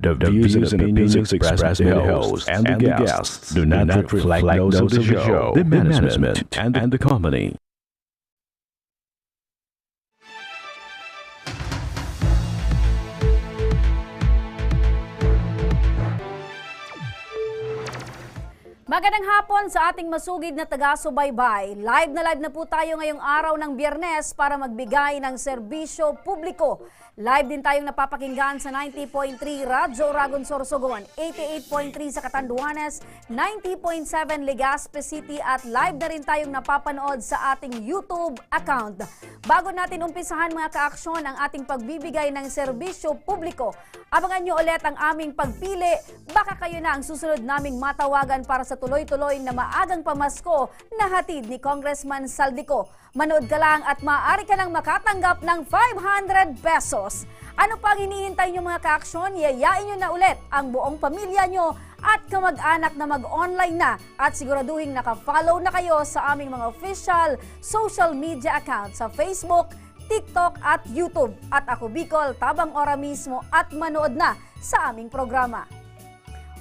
The views and opinions expressed by the host and the guests do not reflect those of the show, the management, and the company. Magandang hapon sa ating masugid na taga-subaybay. Live na po tayo ngayong araw ng Biyernes para magbigay ng serbisyo publiko. Live din tayong napapakinggan sa 90.3 Radyo Oragon Sorsogon, 88.3 sa Catanduanes, 90.7 Legazpi City at live na rin tayong napapanood sa ating YouTube account. Bago natin umpisahan mga kaaksyon ang ating pagbibigay ng serbisyo publiko, abangan nyo ulit ang aming pagpili. Baka kayo na ang susunod naming matawagan para sa tuloy-tuloy na maagang pamasko na hatid ni Congressman Saldico. Manood ka lang at maaari ka nang makatanggap ng 500 pesos. Ano pang hinihintay nyo mga kaaksyon? Yayain nyo na ulit ang buong pamilya nyo at kamag-anak na mag-online na at siguraduhin naka-follow na kayo sa aming mga official social media accounts sa Facebook, TikTok at YouTube. At ako Bicol, Tabang Ora mismo at manood na sa aming programa.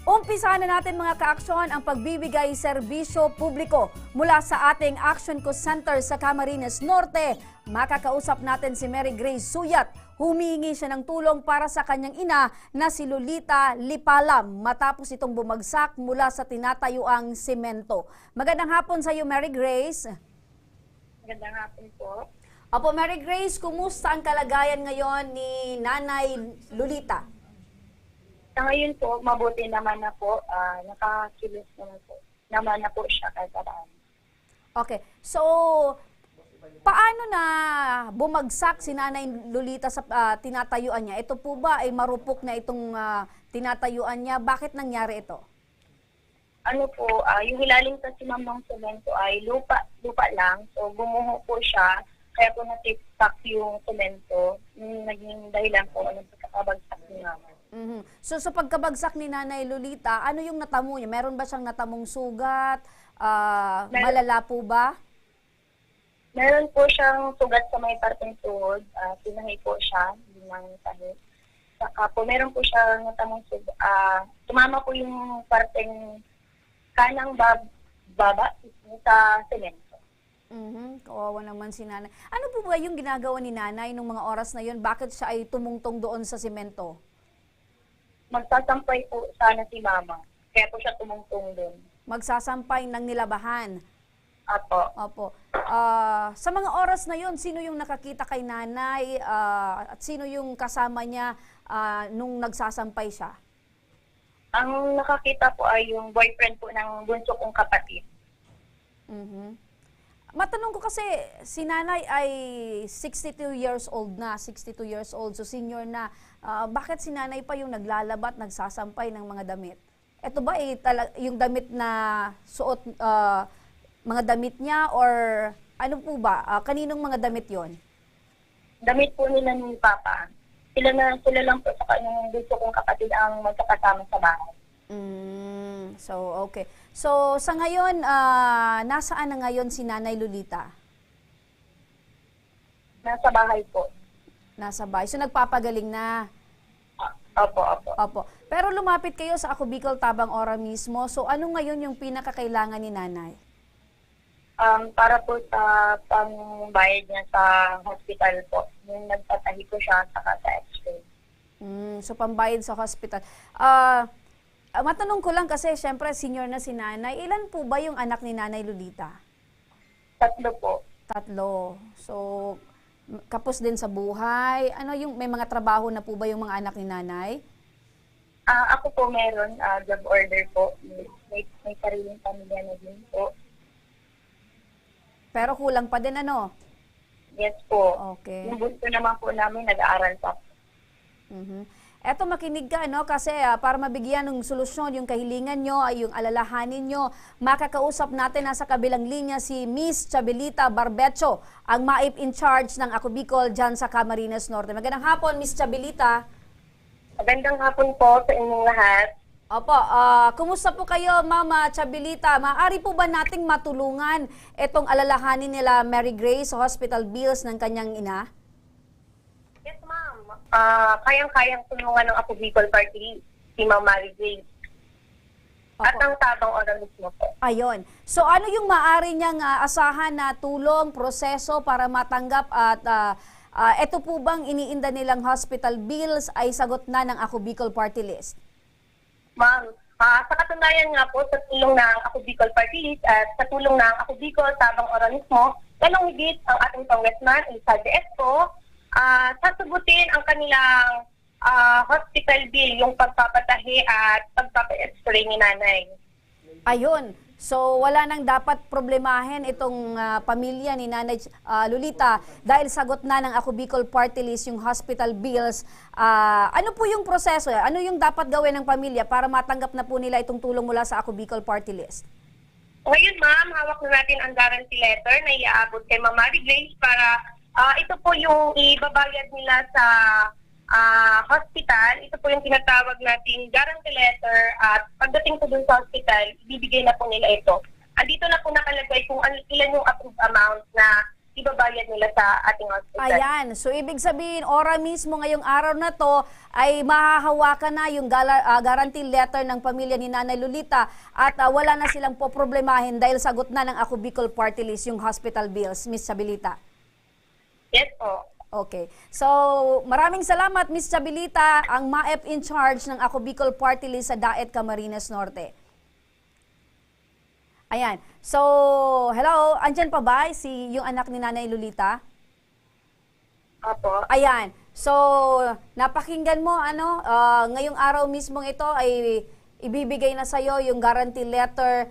Umpisahan na natin mga kaaksyon ang pagbibigay serbisyo publiko mula sa ating Action Co Center sa Camarines Norte. Makakausap natin si Mary Grace Suyat. Humingi siya ng tulong para sa kanyang ina na si Lolita Lipalam matapos itong bumagsak mula sa tinatayuang semento. Magandang hapon sa iyo Mary Grace. Magandang hapon po. Opo Mary Grace, kumusta ang kalagayan ngayon ni Nanay Lolita? Sa ngayon po, mabuti naman na po. Nakakilos naman po siya kahit paraan. Okay. So, paano na bumagsak si Nanay Lolita sa tinatayuan niya? Ito po ba ay marupok na itong tinatayuan niya? Bakit nangyari ito? Ano po, yung ilalim kasi ng semento ay lupa lang. So, bumuho po siya. Kaya po natipsak yung semento. Naging dahilan po ng pagkakabagsak niya. So sa pagkabagsak ni Nanay Lolita, ano yung natamo niya? Meron ba siyang natamong sugat? Malala po ba? Meron po siyang sugat sa may parteng tuhod. Tinahi po siya, binang tahi. Saka po, meron po siyang natamong sugat. Tumama po yung parteng kanang baba sa semento. Kawawa naman si Nanay. Ano po ba yung ginagawa ni Nanay nung mga oras na yun? Bakit siya ay tumungtong doon sa semento? Magsasampay po sana si Mama. Kaya po siya tumungtong doon. Magsasampay ng nilabahan. Apo. Sa mga oras na yun, sino yung nakakita kay Nanay at sino yung kasama niya nung nagsasampay siya? Ang nakakita po ay yung boyfriend po ng bunso kong kapatid. Matanong ko kasi, si Nanay ay 62 years old na, 62 years old, so senior na. Bakit si Nanay pa yung naglalabat, nagsasampay ng mga damit? Ito ba yung damit na suot, mga damit niya or ano po ba? Kaninong mga damit yon? Damit po nila ni Papa. Sila lang po sa kanyang bunso kong kapatid ang magkakasama sa bahay. So, okay. So, sa ngayon, nasaan na ngayon si Nanay Lolita? Nasa bahay po. Nasa bahay. So, nagpapagaling na? Opo. Pero lumapit kayo sa Ako Bicol Tabang Ora mismo. So, ano ngayon yung pinakakailangan ni Nanay? Para po sa pangbayad niya sa hospital po. Yung nagtatahi ko siya saka sa x-ray. So, pambayad sa hospital. Matanong ko lang kasi, syempre, senior na si Nanay. Ilan po ba yung anak ni Nanay Lolita? 3 po. 3. So, kapos din sa buhay. Ano yung, may mga trabaho na po ba yung mga anak ni Nanay? Ako po meron, job order po. May sariling pamilya na din po. Pero kulang pa din, ano? Yes po. Okay. Yung bunso naman po namin nag-aaral pa. Eto, makinig ka, no? Kasi para mabigyan ng solusyon yung kahilingan nyo, ay yung alalahanin nyo, makakausap natin na sa kabilang linya si Miss Chabelita Barbecho, ang MAIP in charge ng Ako Bicol dyan sa Camarines Norte. Magandang hapon, Miss Chabelita. Magandang hapon po sa inyong lahat. Opo, kumusta po kayo, Mama Chabelita? Maaari po ba nating matulungan itong alalahanin nila Mary Grace sa hospital bills ng kanyang ina? Yes, ma'am. Kayang-kayang tulungan ng Ako Bicol Party. si Ma'am Mary Grace. At Opo. ang tabang organismo po. Ayun. So ano yung maaari niyang asahan na tulong, proseso para matanggap at ito po bang iniinda nilang hospital bills ay sagot na ng Ako Bicol Party List? Ma'am, sa katunayan nga po, sa tulong ng Ako Bicol Party List at sa tulong ng Ako Bicol tabang organismo, lalong higit ang ating congressman, Elsalde Esco, sasagutin ang kanilang hospital bill, yung pagpapatahi at pagpapa-x-ray ni nanay. Ayun. So wala nang dapat problemahin itong pamilya ni Nanay Lolita dahil sagot na ng Ako Bicol Party List yung hospital bills. Ano po yung proseso? Ano yung dapat gawin ng pamilya para matanggap na po nila itong tulong mula sa Ako Bicol Party List? Ngayon, ma'am, hawak na natin ang guarantee letter na iaabot kay Ma'am Mary Grace para ito po yung ibabayad nila sa hospital. Ito po yung tinatawag nating guarantee letter at pagdating po dun sa hospital, ibibigay na po nila ito. Andito na po nakalagay kung ilan yung approved amount na ibabayad nila sa ating hospital. Ayan. So ibig sabihin, ora mismo ngayong araw na to ay mahahawakan na yung guarantee letter ng pamilya ni Nanay Lolita at wala na silang poproblemahin dahil sagot na ng Ako Bicol Party List yung hospital bills, Miss Chabilita. Yes po. Okay. So, maraming salamat, Miss Chabilita, ang MAEP in charge ng Ako Bicol Party List sa Daet, Camarines Norte. Ayan. So, hello, andyan pa ba yung anak ni Nanay Lolita? Opo. Ayan. So, napakinggan mo, ngayong araw mismong ito ay ibibigay na sa'yo yung guarantee letter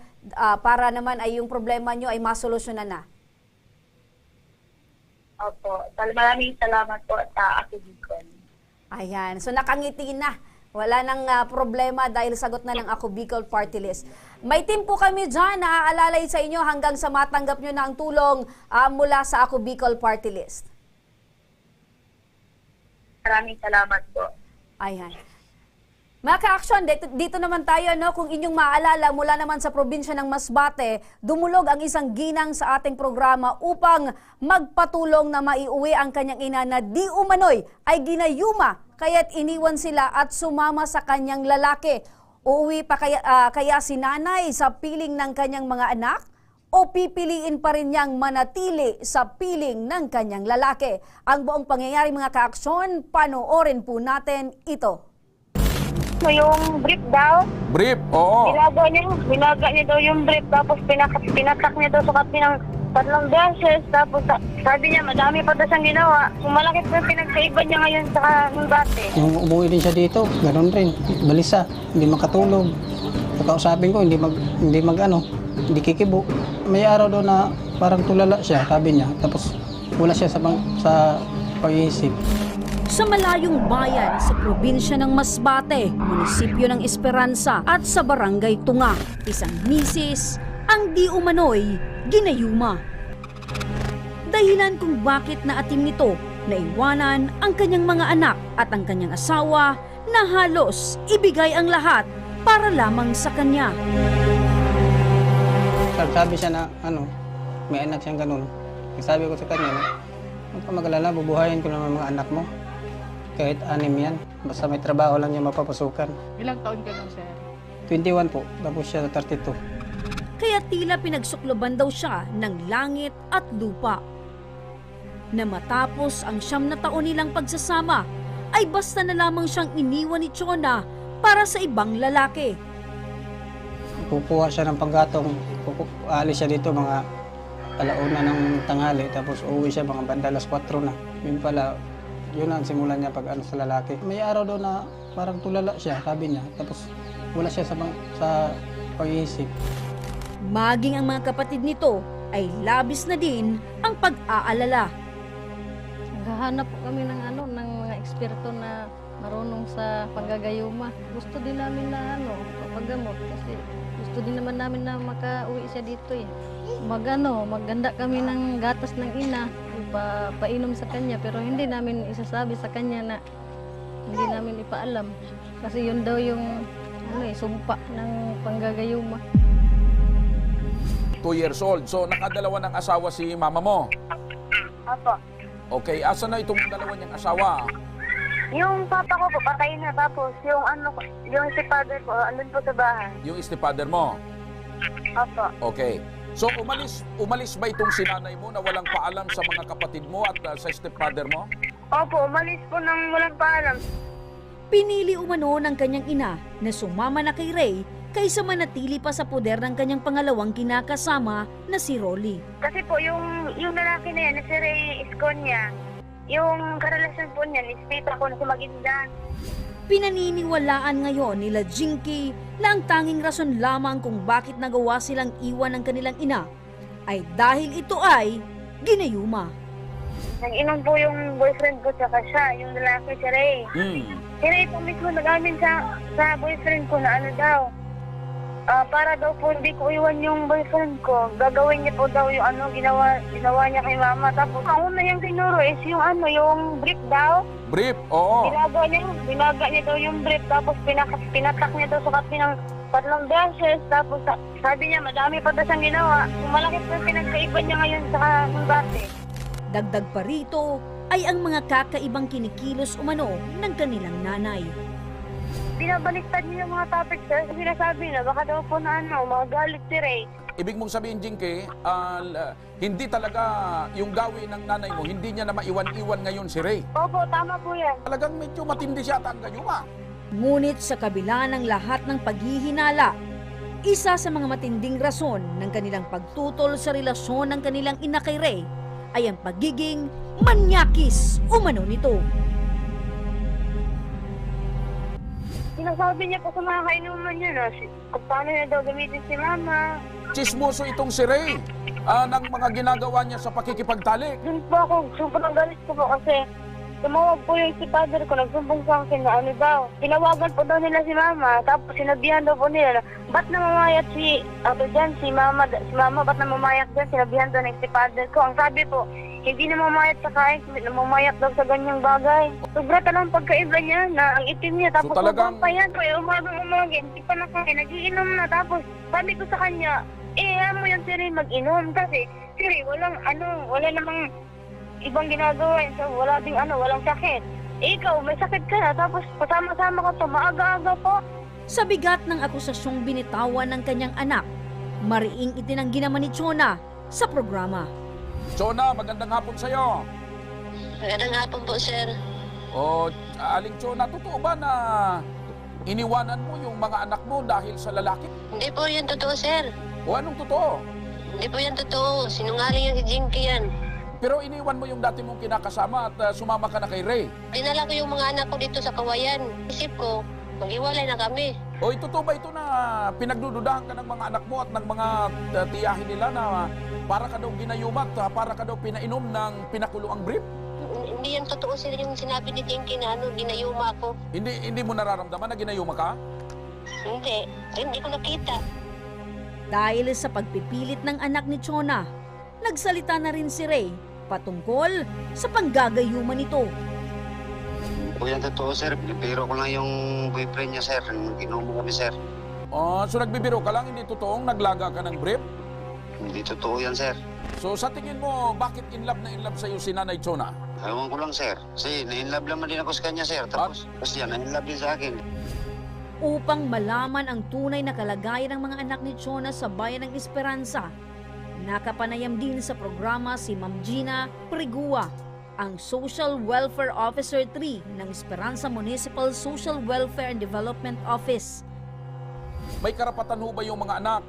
para naman ay yung problema nyo ay masolusyonan na. Opo. Maraming salamat po sa Ako Bicol. Ayan. So nakangiti na. Wala nang problema dahil sagot na ng Ako Bicol Party List. May team po kami dyan na aalalay sa inyo hanggang sa matanggap nyo na ang tulong mula sa Ako Bicol Party List. Maraming salamat po. Ayan. Mga ka-aksyon, dito naman tayo, kung inyong maalala, mula naman sa probinsya ng Masbate, dumulog ang isang ginang sa ating programa upang magpatulong na maiuwi ang kanyang ina na di umano'y ay ginayuma, kaya't iniwan sila at sumama sa kanyang lalaki. Uuwi pa kaya si nanay sa piling ng kanyang mga anak? O pipiliin pa rin niyang manatili sa piling ng kanyang lalaki? Ang buong pangyayari, mga ka-aksyon, panoorin po natin ito. So, yung brief daw, Brief, oo. binaga niya daw yung brief, tapos pinatak niya daw sa kapi ng 3 beses, tapos sabi niya madami pa daw siyang ginawa. Kung malaki po yung pinagkaiba niya ngayon sa dati. Yung umuwi din siya dito, ganoon rin. Balisa, hindi makatulog. Kausapin ko, hindi kikibo. May araw daw na parang tulala siya, sabi niya. Tapos wala siya sa pag-iisip. Sa malayong bayan sa probinsya ng Masbate, munisipyo ng Esperanza at sa barangay Tunga, isang misis ang di umano'y ginayuma. Dahilan kung bakit naatim nito na iwanan ang kanyang mga anak at ang kanyang asawa na halos ibigay ang lahat para lamang sa kanya. Sabi siya na, may anak siyang ganun. Sabi ko sa kanya, huwag ka mag-alala, bubuhayin ko naman mga anak mo. Kahit 6 yan, basta may trabaho lang niya mapapasukan. Ilang taon ka lang, sir? 21 po, tapos siya 32. Kaya tila pinagsukloban daw siya ng langit at lupa. Na matapos ang 9 na taon nilang pagsasama, ay basta na lamang siyang iniwan ni Chona para sa ibang lalaki. Kukuha siya ng panggatong, aalis siya dito mga alauna ng tanghali, tapos uuwi siya mga bandalas 4 na. Yun pala, yun ang simulan niya pag sa lalaki. May araw daw na parang tulala siya, sabi niya. Tapos wala siya sa pag-iisip. Maging ang mga kapatid nito ay labis na din ang pag-aalala. Naghahanap po kami ng ng mga eksperto na marunong sa panggagayuma. Gusto din namin na papagamot kasi gusto din naman namin na makauwi siya dito eh. Maganda kami ng gatas ng ina, painom sa kanya, pero hindi namin isasabi sa kanya na hindi namin ipaalam. Kasi yun daw yung sumpa ng panggagayuma. 2 years old. So, nakadalawa ng asawa si mama mo. Opo. Okay, asa na itong dalawa niyang asawa? Yung papa ko po, patay na. Tapos yung yung si father ko, andun po sa bahay. Yung stepfather mo? Opo. Okay. So umalis ba itong sinanay mo na walang paalam sa mga kapatid mo at sa stepfather mo? Opo, umalis po nang walang paalam. Pinili umano ng kanyang ina na sumama na kay Ray kaysa manatili pa sa poder ng kanyang pangalawang kinakasama na si Rolly. Kasi po, yung lalaki na yan, si Ray Esconia, yung karelasyon po niya, ni tita ko na si Maguindan. Pinaniniwalaan ngayon nila Jinky na ang tanging rason lamang kung bakit nagawa silang iwan ng kanilang ina ay dahil ito ay ginayuma. Nag-inom po yung boyfriend ko tsaka siya, yung lalaki si Ray. Si Ray po mismo nag-amin sa boyfriend ko na ano daw. Para daw po hindi ko iwan yung boyfriend ko. Gagawin niya po daw yung ginawa niya kay mama. Tapos ang una niyang tinuro is yung brief daw. Brief, oo. Binaga niya daw yung brief. Tapos pinatak niya daw sa kape ng 3 beses. Tapos sabi niya madami pa daw siyang ginawa. Malaki po yung pinagkaiba niya ngayon sa dati. Dagdag pa rito ay ang mga kakaibang kinikilos umano ng kanilang nanay. Binabaliktad niya yung mga topics, sir. Sinasabi na baka daw po na magalit si Ray. Ibig mong sabihin, Jinky, hindi talaga yung gawin ng nanay mo, hindi niya na maiwan-iwan ngayon si Ray. Opo, tama po yan. Talagang medyo matindi siya ang gayuma. Ngunit sa kabila ng lahat ng paghihinala, isa sa mga matinding rason ng kanilang pagtutol sa relasyon ng kanilang ina kay Ray ay ang pagiging manyakis umano nito. Sinasabi niya po sa mga kainuman niya na kung paano niya daw gamitin si mama. Chismoso itong si Ray ng mga ginagawa niya sa pakikipagtalik. Doon po ako, sobrang galit ko po kasi tumawag po yung si father ko, nagsumbong sa akin na daw. Tinawagan po daw nila si mama, tapos sinabihan daw po nila na ba't namamayat si mama, ba't namamayat dyan, sinabihan daw ng si father ko. Ang sabi po, hindi namamayat sa kain, namamayat daw sa ganyang bagay. Sobra talang pagkaiba niya na ang itim niya, tapos So talagang- pa yan. Kaya umagang hindi pa nakain, nagiinom na. Tapos sabi ko sa kanya, mo yan si Ray mag-inom kasi si Ray wala namang ibang ginagawa, so wala ding walang sakit. Ikaw, may sakit ka na, tapos pasama-sama ka to, maaga-aga po. Sa bigat ng akusasyong binitawan ng kanyang anak, mariing itinanggi naman ni Chona sa programa. Chona, magandang hapon sa'yo. Magandang hapon po, sir. O, Aling Chona, totoo ba na iniwanan mo yung mga anak mo dahil sa lalaki? Hindi po yan totoo, sir. O anong totoo? Hindi po yan totoo. Sinungaling yan si Jinky yan. Pero iniwan mo yung dati mong kinakasama at sumama ka na kay Ray. Dinala ko yung mga anak ko dito sa Kawayan. Isip ko, maghiwalay na kami. O totoo ba ito na pinagdududahan ka ng mga anak mo at ng mga tiyahin nila na para ka daw ginayumat, para ka daw pinainom ng pinakuloang brief? Hindi yan totoo, sir, yung sinabi ni Jinky na ginayuma ako. Hindi mo nararamdaman na ginayuma ka? Hindi ko nakita. Dahil sa pagpipilit ng anak ni Chona, nagsalita na rin si Ray patungkol sa panggagayuman nito. Po yan totoo, sir. Pinipiro ko lang yung boyfriend niya, sir. Inumo kami, sir. So nagbibiro ka lang, hindi totoong naglaga ka ng brief? Hindi totoo yan, sir. So sa tingin mo, bakit in love sa'yo si Nanay Chona? Ewan ko lang, sir. Kasi na-inlove naman din ako sa kanya, sir. Tapos yan, na-inlove din sa akin. Upang malaman ang tunay na kalagayan ng mga anak ni Chona sa bayan ng Esperanza, nakapanayam din sa programa si Ma'am Gina Prigua, ang Social Welfare Officer 3 ng Esperanza Municipal Social Welfare and Development Office. May karapatan ho ba yung mga anak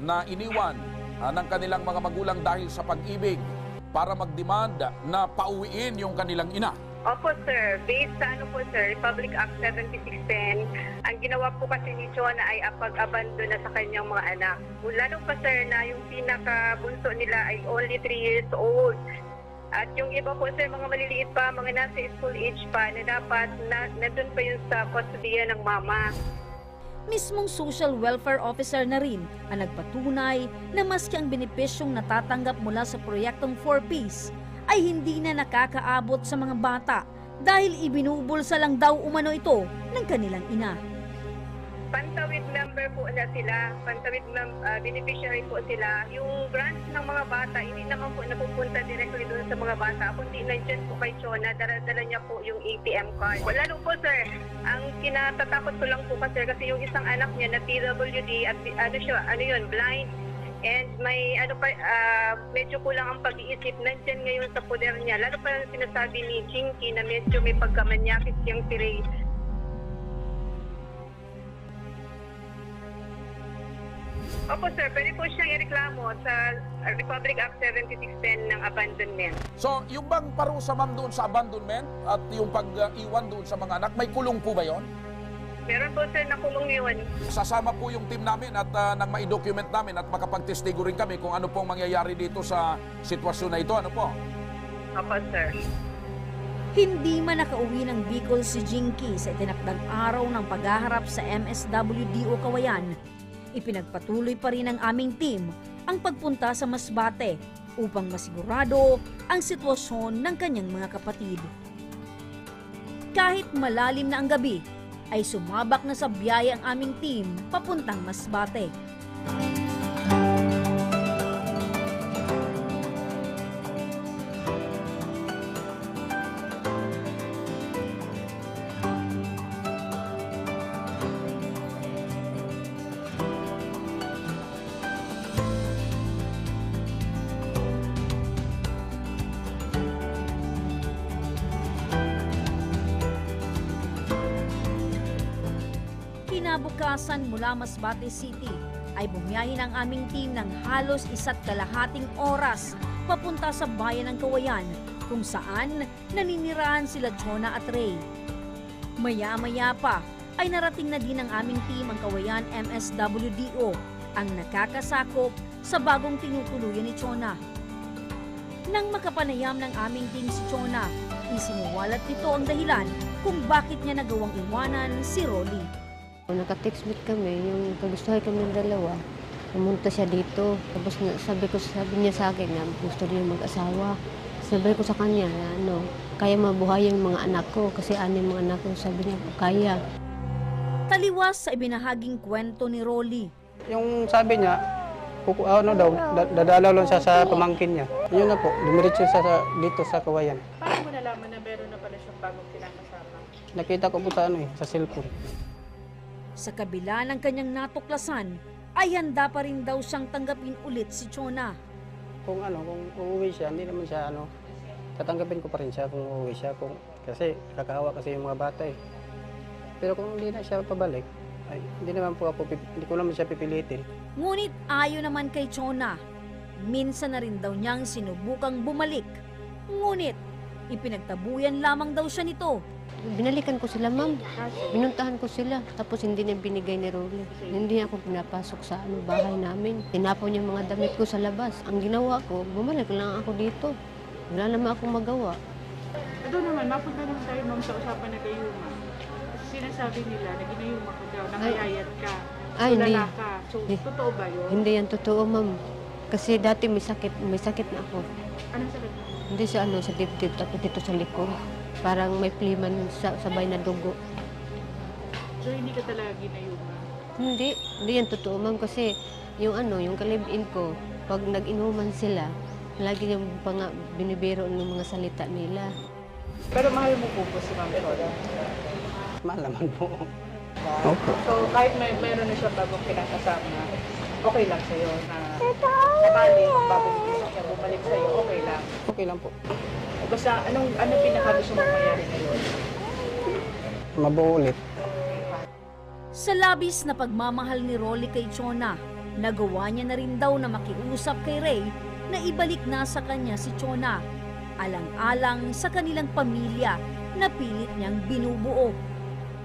na iniwan ng kanilang mga magulang dahil sa pag-ibig para mag-demand na pauwiin yung kanilang ina? Opo, sir. Based sa sir, Republic Act 7610, ang ginawa po kasi ni Chona ay pag-abandon na sa kanyang mga anak. Lalo pa, sir, na yung pinakabunso nila ay only 3 years old. At yung iba po, sir, mga maliliit pa, mga nasa school age pa, na dapat nandun pa yun sa kustodiya ng mama. Mismong social welfare officer na rin ang nagpatunay na maski ang benepisyong natatanggap mula sa proyektong 4Ps ay hindi na nakakaabot sa mga bata dahil ibinubulsa lang daw umano ito ng kanilang ina. Pantawid number po na sila, pantawid beneficiary po sila. Yung grants ng mga bata, hindi naman po napupunta directly doon sa mga bata, kundi nandyan po kay Chona, dala niya po yung ATM card. Lalo po sir, ang kinatatakot ko lang po kasi yung isang anak niya na PWD at blind. And may medyo kulang ang pag-iisip, nandyan ngayon sa poder niya. Lalo pa sinasabi ni Jinky na medyo may pagkamanyakis yung si Ray. Opo sir, pwede po siyang ireklamo sa Republic Act 7610 ng abandonment. So, yung bang parusa ma'am doon sa abandonment at yung pag-iwan doon sa mga anak, may kulong po ba yon? Meron po sir na kulong yun. Sasama po yung team namin at nang ma-document namin at makapagtestigo rin kami kung ano pong mangyayari dito sa sitwasyon na ito. Ano po? Opo sir. Hindi man nakauwi ng Bicol si Jinky sa itinakdang araw ng paghaharap sa MSWDO Kawayan, ipinagpatuloy pa rin ng aming team ang pagpunta sa Masbate upang masigurado ang sitwasyon ng kanyang mga kapatid. Kahit malalim na ang gabi, ay sumabak na sa biyahe ang aming team papuntang Masbate. Kinabukasan mula Masbate City ay bumiyahe ng aming team ng halos 1.5 oras papunta sa bayan ng Kawayan kung saan naninirahan sila Chona at Ray. Maya-maya pa ay narating na din ng aming team ang Kawayan MSWDO, ang nakakasakop sa bagong tinutuluyan ni Chona. Nang makapanayam ng aming team si Chona, isiniwalat nito ang dahilan kung bakit niya nagawang iwanan si Rolly. Naka-textmate kami, yung kagustuhan kami ng dalawa. Pumunta siya dito. Tapos sabi niya sa akin na gusto niya mag-asawa. Sabi ko sa kanya na kaya mabuhay yung mga anak ko kasi anim mga anak ko. Sabi niya, kaya. Taliwas sa ibinahaging kwento ni Rolly. Yung sabi niya, dadalaw lang siya sa pamangkin niya. Yun na po, dumiretso siya dito sa Kawayan. Paano mo nalaman na meron na pala siyang bagong kinakasama? Nakita ko po sa sa cellphone. Sa kabila ng kanyang natuklasan, ay handa pa rin daw siyang tanggapin ulit si Chona. Kung uuwi siya, hindi naman siya tatanggapin ko pa rin siya kung uuwi siya. Kasi kakahawa kasi yung mga bata eh. Pero kung hindi na siya pabalik, ay hindi ko naman siya pipilitin. Ngunit ayon naman kay Chona, minsan na rin daw niyang sinubukang bumalik. Ngunit ipinagtabuyan lamang daw siya nito. Binalikan ko sila, ma'am. Binuntahan ko sila. Tapos hindi niya binigay ni Rolly. Hindi ako pinapasok sa bahay namin. Tinapaw niya mga damit ko sa labas. Ang ginawa ko, bumalik lang ako dito. Wala naman akong magawa. Ito naman, mapunta naman tayo, ma'am, sa usapan na gayuma. Kasi sinasabi nila na ginayuma ka daw, nangayayat ka, tulala ka. So, totoo ba yun? Hindi yan totoo, ma'am. Kasi dati may sakit na ako. Anong sakit? Hindi sa sa dibdib, tapos dito sa likod. Parang may pliman sabay na dugo. So, hindi ka talaga ginayuma? Hindi yan totoo, ma'am. Kasi yung kalib-in ko, pag nag-inuman sila, lagi yung binibiro ng mga salita nila. Pero mahal mo po si Ma'am Chona? Mahal naman po. Opo. So, kahit meron na siya bagong kinakasama, okay lang sa'yo na sabali, bumalik sa'yo, okay lang? Okay lang po. Basta, anong pinaka-gusto mong mayari ngayon? Mabuo ulit. Sa labis na pagmamahal ni Rolly kay Chona, nagawa niya na rin daw na makiusap kay Ray na ibalik na sa kanya si Chona, alang-alang sa kanilang pamilya na pilit niyang binubuo.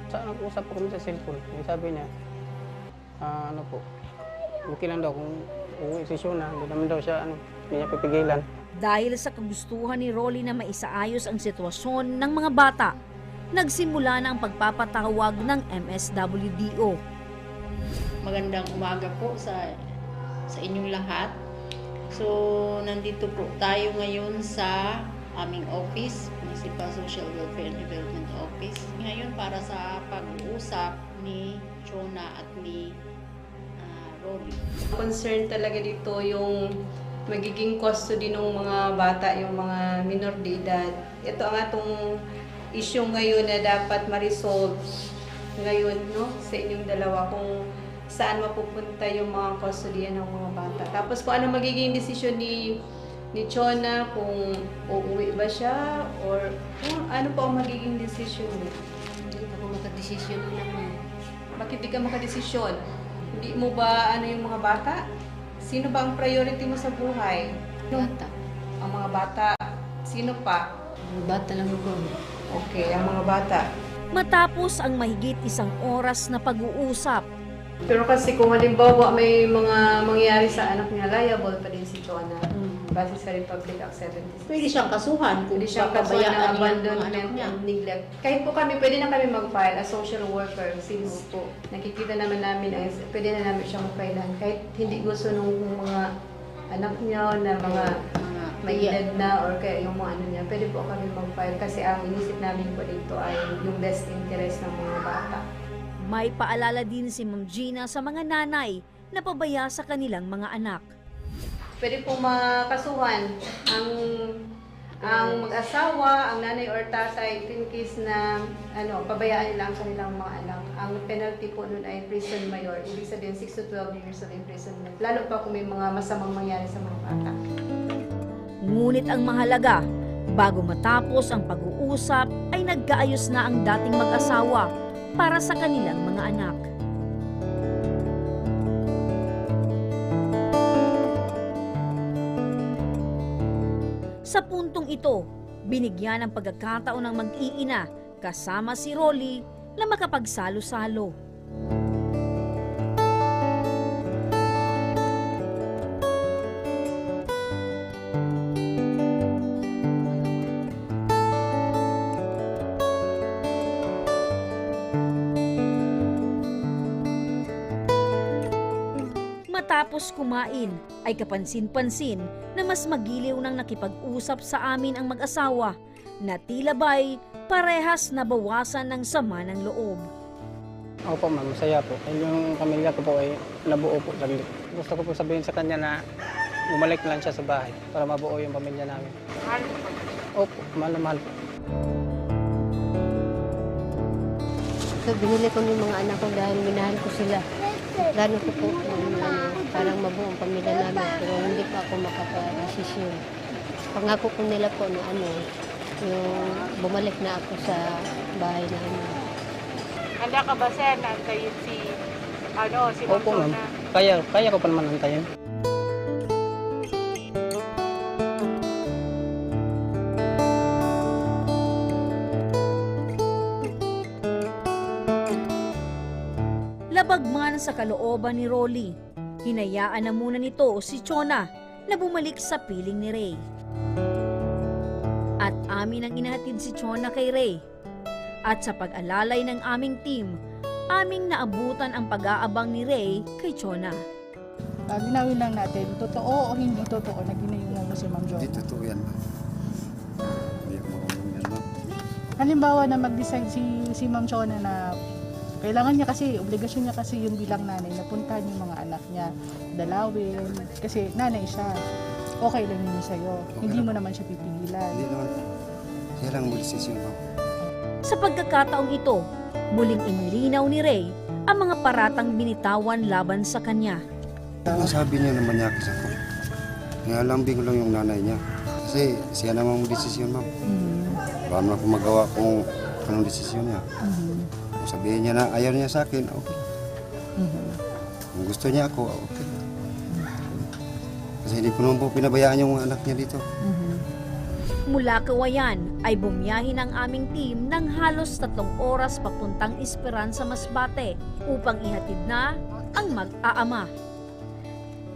Nag-usap po kami sa cellphone. Sabi niya, okay lang daw kung uuwi si Chona, hindi naman daw siya, hindi niya pipigilan. Dahil sa kagustuhan ni Rolly na maisaayos ang sitwasyon ng mga bata, nagsimula na ang pagpapatawag ng MSWDO. Magandang umaga po sa inyong lahat. So, nandito po tayo ngayon sa aming office, Municipal Social Welfare and Development Office. Ngayon para sa pag-uusap ni Chona at ni Concern talaga dito yung magiging custody ng mga bata, yung mga minor de edad. Ito ang atong issue ngayon na dapat ma-resolve ngayon, no, sa inyong dalawa kung saan mapupunta yung mga custody ng mga bata. Tapos kung ano magiging desisyon ni Chona, kung uuwi ba siya or kung ano pa ang magiging desisyon mo. Hindi ako makadesisyon naman. Bakit di ka makadesisyon? Hindi mo ba ano yung mga bata? Sino ba ang priority mo sa buhay? Bata. Ang mga bata. Sino pa? Ang bata lang ako. Okay, ang mga bata. Matapos ang mahigit 1 oras na pag-uusap, Pero kasi kung halimbawa may mga mangyayari sa anak niya, liable pa din si Chona. Base sa Republic Act 76. Pwede siyang kasuhan kung Pwede siyang kasuhan ng pabayaan abandonment and neglect. Kahit po kami, pwede na kami mag-file as social worker since po nakikita naman namin, pwede na namin siyang mag-filean. Kahit hindi gusto nung mga anak niya na mga may edad na or kaya yung mga ano niya, pwede po kami mag-file kasi ang inisip namin po dito ay yung best interest ng mga bata. may paalala din si Ma'am Gina sa mga nanay na pabaya sa kanilang mga anak. Pwede po makasuhan ang mag-asawa, ang nanay or tatay in case na pabayaan nila ang kanilang mga anak. Ang penalty po nun ay prison mayor. Ibig sabihin 6 to 12 years of imprisonment. Lalo pa kung may mga masamang mangyari sa mga bata. Ngunit ang mahalaga, bago matapos ang pag-uusap ay nagkaayos na ang dating mag-asawa para sa kanilang mga anak. Sa puntong ito, binigyan ng pagkakataon ng mag-iina kasama si Rolly na makapagsalo-salo. Matapos kumain, ay kapansin-pansin na mas magiliw nang nakipag-usap sa amin ang mag-asawa na tila ba'y parehas na bawasan ng sama ng loob. Opo ma'am, masaya po. Yung pamilya ko po ay nabuo po saglit. Gusto ko po sabihin sa kanya na bumalik lang siya sa bahay para mabuo yung pamilya namin. Mahal mo ba? Opo, mahal na mahal po. So, binili ko yung mga anak ko dahil minahal ko sila. Plano ko po parang mabuo ang pamilya namin, pero hindi pa ako makapag-desisyon. Pangako ko nila po na yung bumalik na ako sa bahay namin. Handa ka ba, sir, na antayin si Ma'am Opo ma'am, Chona? kaya ko pa naman antayin. Labag man sa kalooban ni Rolly, hinayaan na muna nito si Chona na bumalik sa piling ni Ray. At amin ang inahatid si Chona kay Ray. At sa pag-alalay ng aming team, aming naabutan ang pag-aabang ni Ray kay Chona. Linawin lang natin, totoo o hindi totoo na ginayumo mo si Ma'am Chona? Hindi totoo yan, ma'am. Hindi ako marunong yan, ma'am. Halimbawa na mag-decide si Ma'am Chona na kailangan niya kasi, obligasyon niya kasi yun bilang nanay na puntahan yung mga anak niya, dalawin, kasi nanay siya. Okay lang yun sa'yo. Okay. Hindi mo naman siya pipigilan. Hindi naman. Siya lang mag-desisyon, ma'am. Sa pagkakataong ito, muling inilinaw ni Ray ang mga paratang binitawan laban sa kanya. Sabi niya naman niya kasi ako. Nalambing ko lang yung nanay niya. Kasi siya naman mag-desisyon, ma'am. Baka na ako magawa kung anong desisyon niya. Sabihin niya na ayaw niya sa akin, okay. Kung gusto niya ako, okay. Kasi hindi ko naman po pinabayaan yung mga anak niya dito. Mula Kawayan ay bumiyahin ang aming team ng halos 3 oras papuntang Esperanza Masbate upang ihatid na ang mag-aama.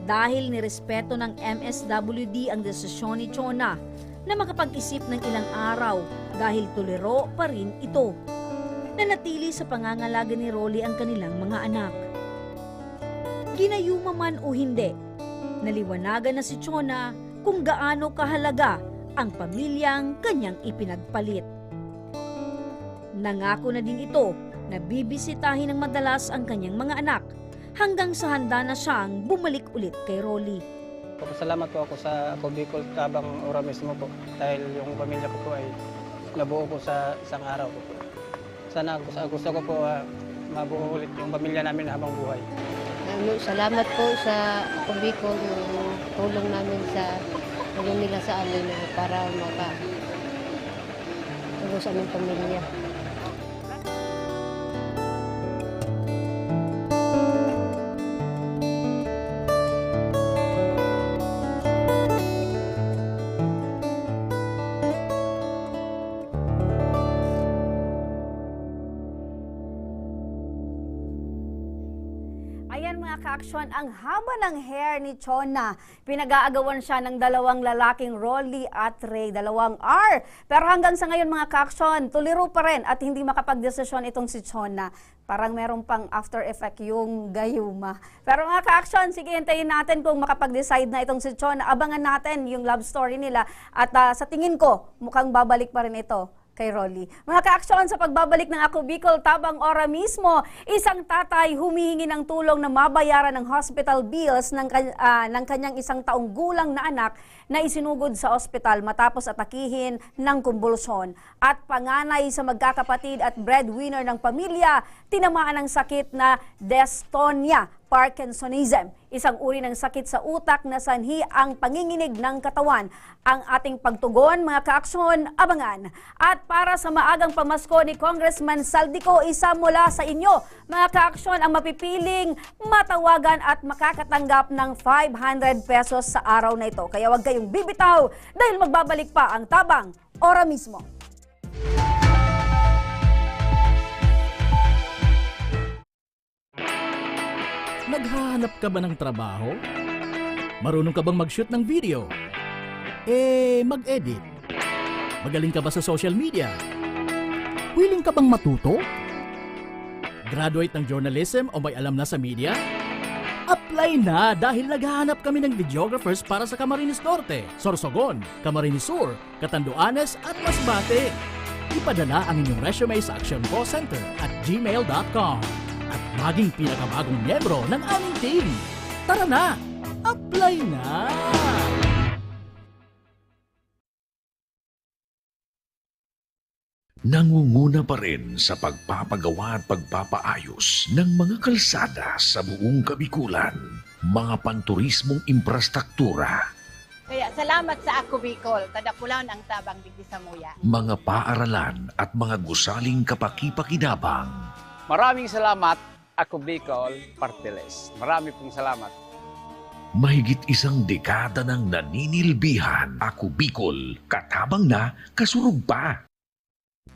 Dahil nirespeto ng MSWD ang desisyon ni Chona na makapag-isip ng ilang araw dahil tuliro pa rin ito. Nanatili sa pangangalaga ni Rolly ang kanilang mga anak. Ginayuma man o hindi, naliwanagan na si Chona kung gaano kahalaga ang pamilyang kanyang ipinagpalit. Nangako na din ito na bibisitahin ng madalas ang kanyang mga anak hanggang sa handa na siyang bumalik ulit kay Rolly. Salamat po ako sa Ako Bicol Tabang Ora mismo po dahil yung pamilya ko po ay nabuo po sa isang araw po. Sana gusto ko po mabuo ulit yung pamilya namin habang buhay. Salamat po sa Ako Bicol yung tulong namin sa tulong nila sa amin para tulong sa aming pamilya. Ayan mga ka-aksyon, ang haba ng hair ni Chona. Pinag-aagawan siya ng dalawang lalaking Rolly at Ray, dalawang R. Pero hanggang sa ngayon mga ka-aksyon, tuliro pa rin at hindi makapag-desisyon itong si Chona. Parang meron pang after effect yung gayuma. Pero mga ka-aksyon, sige hintayin natin kung makapag-decide na itong si Chona. Abangan natin yung love story nila at sa tingin ko, mukhang babalik pa rin ito kay Rolly. Mga ka-aksyon, sa pagbabalik ng Ako Bicol Tabang Ora mismo, isang tatay humihingi ng tulong na mabayaran ng hospital bills ng kanyang isang taong gulang na anak na isinugod sa ospital matapos atakihin ng kumbulsyon. At panganay sa magkakapatid at breadwinner ng pamilya, tinamaan ng sakit na dystonia, Parkinsonism, isang uri ng sakit sa utak na sanhi ang panginginig ng katawan. Ang ating pagtugon, mga ka-aksyon, abangan. At para sa maagang pamasko ni Congressman Saldico, isa mula sa inyo, mga ka-aksyon, ang mapipiling matawagan at makakatanggap ng 500 pesos sa araw na ito. Kaya huwag kayong bibitaw dahil magbabalik pa ang Tabang Ora mismo. Naghahanap ka ba ng trabaho? Marunong ka bang mag-shoot ng video? Mag-edit? Magaling ka ba sa social media? Willing ka bang matuto? Graduate ng journalism o may alam na sa media? Apply na dahil naghahanap kami ng videographers para sa Camarines Norte, Sorsogon, Camarines Sur, Catanduanes at Masbate. Ipadala ang inyong resume sa actioncallcenter@gmail.com at maging pinakabagong miyembro ng aming team. Tara na! Apply na! Nangunguna pa rin sa pagpapagawa at pagpapaayos ng mga kalsada sa buong Kabikulan, mga panturismong infrastruktura, kaya salamat sa Ako Bicol, tadapulaw ang tabang digdi sa muya. mga paaralan at mga gusaling kapakipakinabang. Maraming salamat, Ako Bicol Partiles. Marami pong salamat. Mahigit isang dekada ng naninilbihan, Ako Bicol, katabang na, kasurug pa.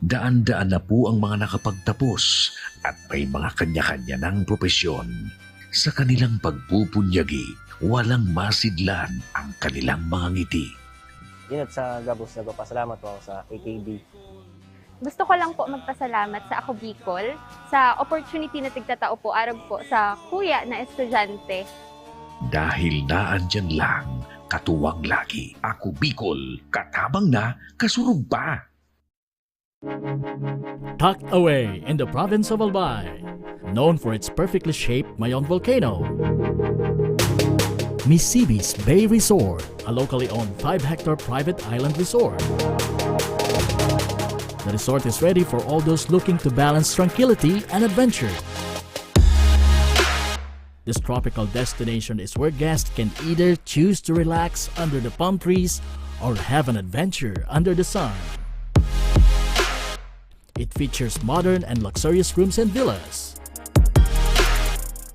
Daan-daan na po ang mga nakapagtapos at may mga kanya-kanya ng propesyon. Sa kanilang pagpupunyagi, walang masidlan ang kanilang mga ngiti. Inat sa Gabos, nagpapasalamat po ako sa AKB. Gusto ko lang po magpasalamat sa Ako Bicol sa opportunity na tigtatao po arag po sa kuya na estudyante. Dahil naandyan lang, katuwang lagi, Ako Bicol, katabang na, kasurug pa. Tucked away in the province of Albay, known for its perfectly shaped Mayon volcano, Misibis Bay Resort, a locally owned 5-hectare private island resort. The resort is ready for all those looking to balance tranquility and adventure. This tropical destination is where guests can either choose to relax under the palm trees or have an adventure under the sun. It features modern and luxurious rooms and villas,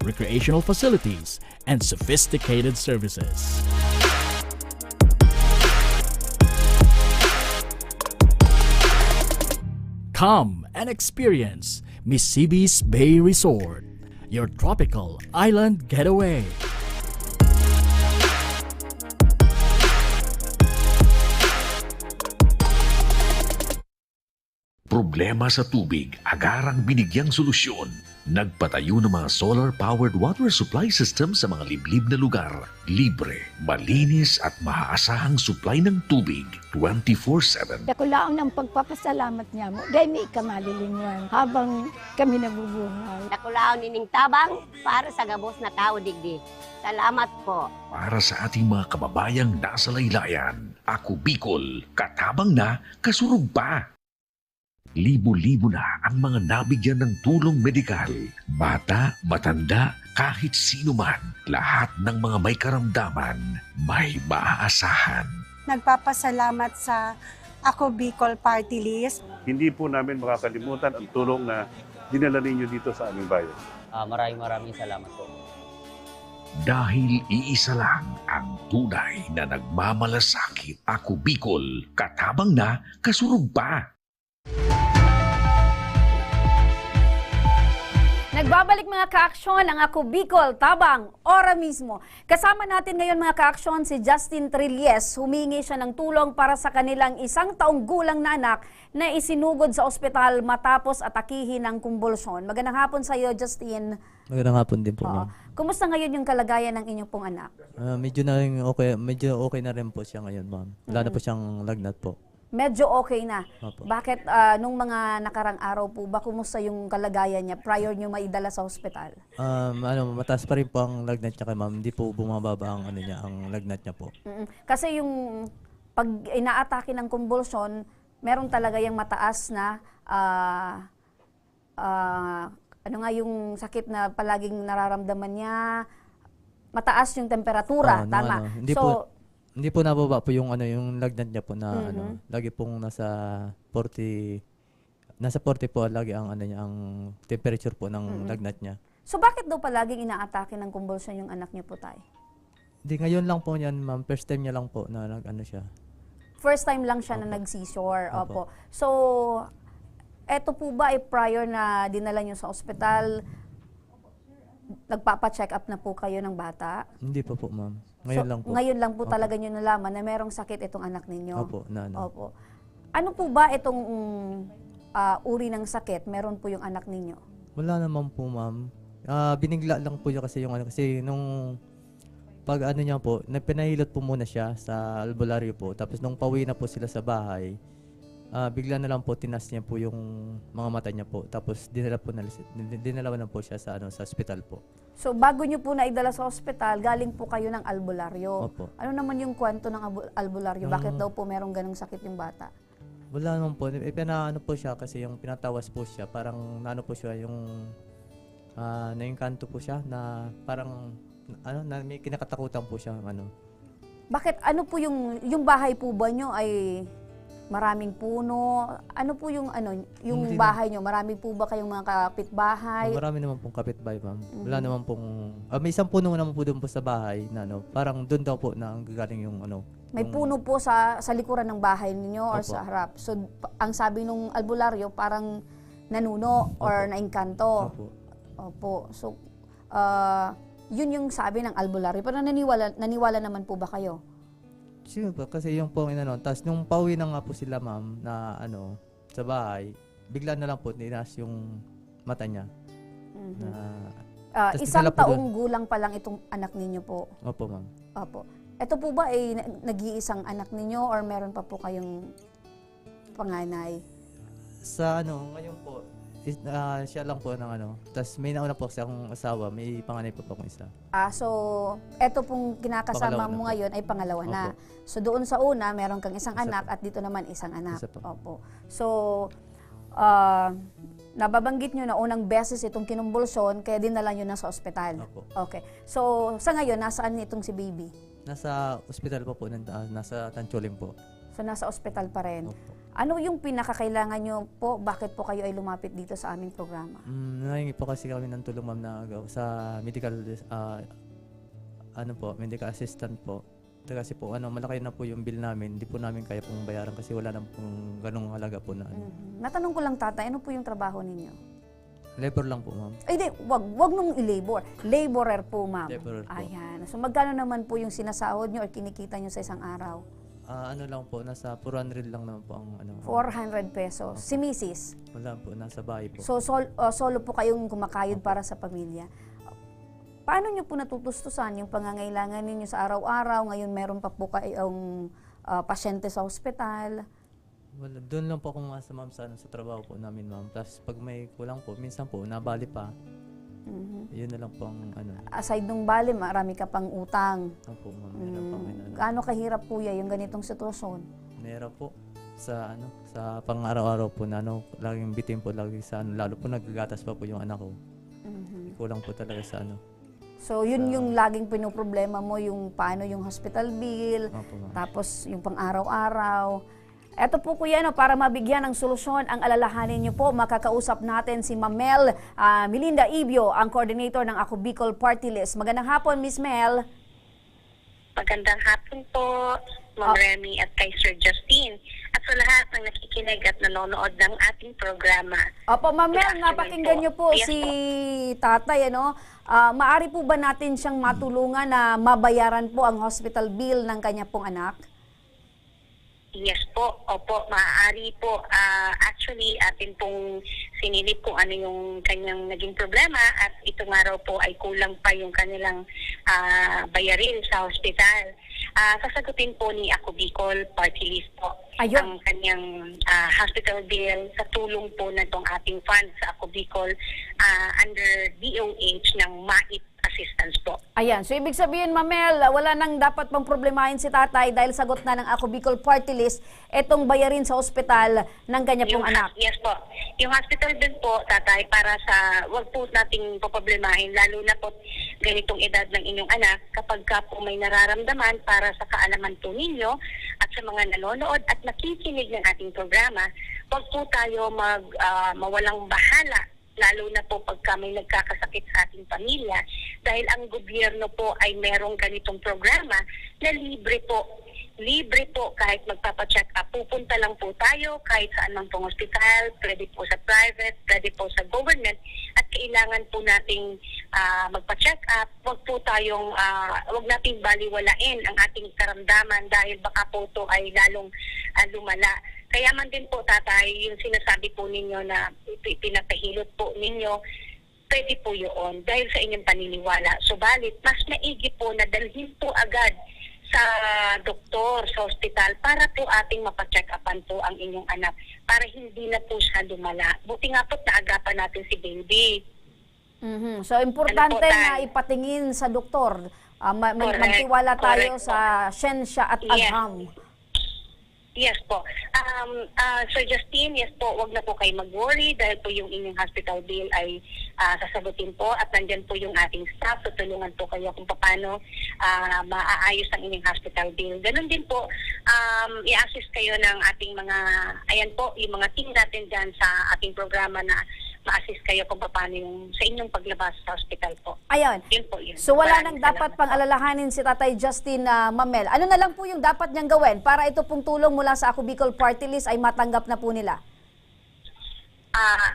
recreational facilities, and sophisticated services. Come and experience Misibis Bay Resort, your tropical island getaway. Problema sa tubig, agarang binigyang solusyon. Nagpatayo ng mga solar-powered water supply system sa mga liblib na lugar. Libre, malinis at maaasahang supply ng tubig 24/7. Dako lang ng pagpapasalamat niya mo. Dahil may ikamalilingan habang kami nabubuhay. Nakulaon nining tabang para sa gabos na tao digdi. Salamat po. Para sa ating mga kababayang nasa laylayan, Ako Bicol, katabang na, kasurug pa. Libo-libo na ang mga nabigyan ng tulong medikal. Bata, matanda, kahit sino man, lahat ng mga may karamdaman, may maaasahan. Nagpapasalamat sa Ako Bicol Party List. Hindi po namin makakalimutan ang tulong na dinala ninyo dito sa aming bayan. Maraming salamat po. Dahil iisa lang ang tunay na nagmamalasakit. Ako Bicol, katabang na, kasurug pa. Nagbabalik mga ka-aksyon ang Ako Bicol, tabang, ora mismo. Kasama natin ngayon mga ka-aksyon si Justin Trillies. Humingi siya ng tulong para sa kanilang 1 taong gulang na anak na isinugod sa ospital matapos atakihin ng kumbulsyon. Magandang hapon sa iyo, Justin. Magandang hapon din po, ma'am. Kumusta ngayon yung kalagayan ng inyong pong anak? Medyo okay na rin po siya ngayon, ma'am. Wala na po siyang lagnat po. Medyo okay na. Opo. Bakit nung mga nakarang araw po ba, kumusta yung kalagayan niya prior nyo maidala sa ospital? Mataas pa rin po ang lagnat niya kay ma'am. Hindi po bumababa ang ang lagnat niya po. Kasi yung pag inaatake ng convulsion, meron talaga yung mataas na yung sakit na palaging nararamdaman niya, mataas yung temperatura, tama? Hindi po nababa po yung yung lagnat niya po na lagi pong nasa 40 po lagi ang ang temperature po ng lagnat niya. So bakit daw palaging inaatake ng convulsion yung anak niyo po, tay? Hindi, ngayon lang po yan, ma'am. First time niya lang po na siya. First time lang siya na nag-seizure. Opo. So eto po ba ay prior na dinala niyo sa ospital? Nagpapa-check up na po kayo ng bata? Hindi po, ma'am. Ngayon lang po. Ngayon lang po talaga niyo nalaman na merong sakit itong anak ninyo? Opo, Opo. Ano po ba itong uri ng sakit? Meron po yung anak ninyo? Wala naman po, ma'am. Binigla lang po niya kasi yung kasi nung pag niya po, pinahilot po muna siya sa albularyo po. Tapos nung pauwi na po sila sa bahay, bigla na lang po tinas niya po yung mga mata niya po. Tapos dinala na po siya sa sa ospital po. So bago niyo po naidala sa ospital, galing po kayo ng albularyo. Opo. Ano naman yung kwento ng albularyo? Bakit daw po merong ganong sakit yung bata? Wala naman po. Po siya kasi yung pinatawas po siya. Parang po siya yung naingkanto po siya na parang na may kinakatakutan po siya Bakit ano po yung bahay po ba nyo ay maraming puno? Ano po yung yung bahay nyo? Marami po ba kayong mga kapitbahay? Marami naman pong kapitbahay, ma'am. Wala naman pong may isang puno naman po doon po sa bahay na parang doon daw po na ang gagaling yung May puno po sa likuran ng bahay ninyo or Opo. sa harap. So ang sabi nung albularyo parang nanuno or naingkanto. Opo. So yun yung sabi ng albularyo. Pero naniwala naman po ba kayo? Siyempre, kasi yung po tapos nung pauwi na nga po sila, ma'am, na sa bahay, bigla na lang po ninas yung mata niya. Isang taong gulang pa lang itong anak ninyo po. Opo, ma'am. Opo. Ito po ba ay nag-iisang anak ninyo or meron pa po kayong panganay? Sa ngayon po, siya lang po ng tapos may nauna po siyang asawa, may panganay po akong isa. So eto pong kinakasama Pangalawa mo na ngayon ay pangalawa na. Opo. So doon sa una, meron kang isang Isa anak po. at dito naman isang anak. Isa po. Opo. So nababanggit nyo na unang beses itong kinumbulsyon, kaya dinala nyo na sa ospital. Opo. Okay. So sa ngayon, nasaan itong si baby? Nasa ospital po, nasa Tancholing po. So nasa ospital pa rin. Opo. Ano yung pinakakailangan nyo po? Bakit po kayo ay lumapit dito sa aming programa? Nahingi po kasi kami ng tulong, ma'am, sa medical medical assistant po. Kasi po malaki na po yung bill namin, hindi po namin kaya pong bayaran kasi wala na pong ganung halaga po na Natanong ko lang, tatay, ano po yung trabaho ninyo? Labor lang po, ma'am. Ay, di, wag nung i-labor. Laborer po, ma'am. Laborer po. Ayan. So magkano naman po yung sinasahod nyo or kinikita nyo sa isang araw? Ano lang po, nasa 400 lang naman po ang ano. 400 pesos. Si Mrs. Wala po, nasa bahay po. So, solo po kayong kumakayod para sa pamilya. Paano nyo po natutustusan yung pangangailangan ninyo sa araw-araw? Ngayon meron pa po kayong pasyente sa ospital. Wala, doon lang po ako sa ma'am sa trabaho po namin, ma'am. Tapos pag may kulang po, minsan po, nabali pa. Yun na lang po ang ano. Aside nung bali, marami ka pang utang. Opo, ma'am. Meron pa may ano. Gaano kahirap po yung ganitong sitwasyon? Meron po sa ano, sa pang-araw-araw po na ano, laging bitin po lagi sa ano, lalo po nagagatas pa po yung anak ko. Kulang po talaga sa ano. So, yun yung laging pinoproblema mo, yung paano yung hospital bill, tapos yung pang-araw-araw. Eto po kuya, para mabigyan ng solusyon ang alalahanin niyo po, makakausap natin si Mel Melinda Ibio, ang coordinator ng Ako Bicol Party List. Magandang hapon, Miss Mel. Magandang hapon po, Ma'am Remy at kay Sir Justin. At sa lahat ng nakikinig at nanonood ng ating programa. Opo, Ma'am Mel, napakinggan niyo po si tatay, maari po ba natin siyang matulungan na mabayaran po ang hospital bill ng kanya pong anak? Yes po, opo, maaari po. Actually, atin pong sinilip kung ano yung kanyang naging problema at ito nga raw po ay kulang pa yung kanilang bayarin sa hospital. Sasagutin po ni Ako Bicol Party List po ang kanyang hospital bill sa tulong po na itong ating fund sa Ako Bicol under DOH ng MAIT assistance po. Ayan, so ibig sabihin, Mel, wala nang dapat pang problemahin si tatay dahil sagot na ng Ako Bicol Party List itong bayarin sa ospital ng kanya pong anak. Yes po. Yung hospital din po, tatay, para sa, wag po nating poproblemahin, lalo na po ganitong edad ng inyong anak, kapag ka po may nararamdaman para sa kaalaman po ninyo at sa mga nanonood at nakikinig ng ating programa, wag po tayo mawalang bahala, lalo na po pagka may nagkakasakit sa ating pamilya, dahil ang gobyerno po ay merong ganitong programa na libre po kahit magpapacheck up. Pupunta lang po tayo kahit saan mang pong hospital, pwede po sa private, pwede po sa government, at kailangan po nating magpa-check up. Wag nating baliwalain ang ating karamdaman dahil baka po ito ay lalong lumala. Kaya man din po, tatay, yung sinasabi po ninyo na pinapahilot po ninyo, pwede po yun dahil sa inyong paniniwala. Subalit, mas maigi po na dalhin po agad sa doktor, sa ospital, para po ating mapacheck upan po ang inyong anak para hindi na po siya lumala. Buti nga po naagapan natin si baby. So, importante na ipatingin sa doktor. Magtiwala tayo sa siyensya at agham. Yes po. Sir Justin, yes po, wag na po kayo mag-worry dahil po yung inyong hospital bill ay sasagutin po at nandyan po yung ating staff. Tutulungan po kayo kung paano maaayos ang inyong hospital bill. Ganun din po, i-assist kayo ng ating mga, ayan po, yung mga team natin dyan sa ating programa na ma-assist kayo kung paano yung sa inyong paglabas sa hospital po. Ayun. Yun po yun. So wala nang dapat pang alalahanin si Tatay Justin Mel. Ano na lang po yung dapat niyang gawin para ito pong tulong mula sa Ako Bicol Party List ay matanggap na po nila?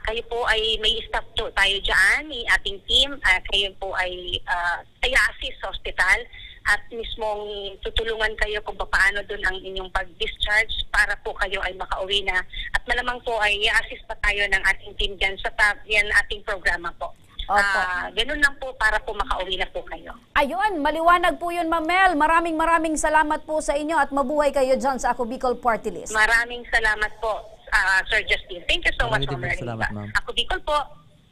Kayo po ay may staff to tayo dyan, may ating team. Kayo po ay i-assist sa hospital at mismong tutulungan kayo kung paano doon ang inyong pag-discharge para po kayo ay makauwi na. At malamang po ay i-assist pa tayo ng ating team dyan sa yan ating programa po. Ganun lang po para po makauwi na po kayo. Ayun, maliwanag po yun, Mel. Maraming salamat po sa inyo at mabuhay kayo dyan sa Ako Bicol Party List. Maraming salamat po, Sir Justin. Thank you so much, Ma'am. Ako Bicol po.